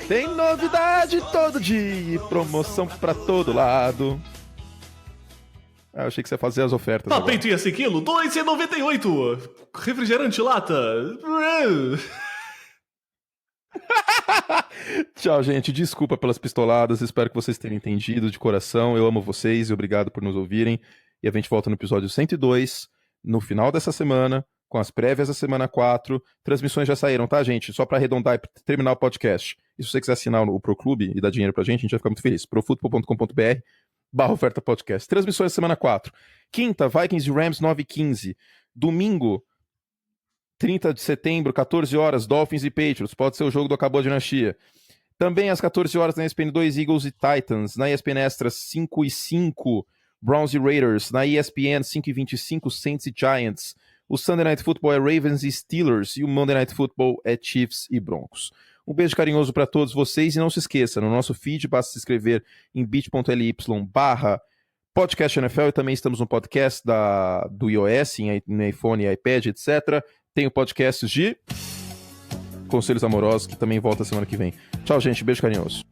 Tem novidade todo dia, promoção pra todo lado. Eu achei que você ia fazer as ofertas. Peito e esse quilo, R$2,98. Refrigerante lata. Tchau, gente. Desculpa pelas pistoladas. Espero que vocês tenham entendido de coração. Eu amo vocês e obrigado por nos ouvirem. E a gente volta no episódio 102, no final dessa semana, com as prévias da semana 4. Transmissões já saíram, tá, gente? Só pra arredondar e terminar o podcast. E se você quiser assinar o Pro Clube e dar dinheiro pra gente, a gente vai ficar muito feliz. profutbol.com.br/oferta podcast. Transmissões da semana 4. Quinta, Vikings e Rams 9h15. Domingo, 30 de setembro, 14 horas, Dolphins e Patriots. Pode ser o jogo do Acabou a Dinastia. Também às 14 horas na ESPN 2, Eagles e Titans. Na ESPN Extra, 5h05, Browns e Raiders. Na ESPN, 5h25, Saints e Giants. O Sunday Night Football é Ravens e Steelers. E o Monday Night Football é Chiefs e Broncos. Um beijo carinhoso para todos vocês. E não se esqueça, no nosso feed, basta se inscrever em bit.ly/podcast NFL. E também estamos no podcast do iOS, no iPhone e iPad, etc. Tem o podcast de Conselhos Amorosos, que também volta semana que vem. Tchau, gente. Beijo carinhoso.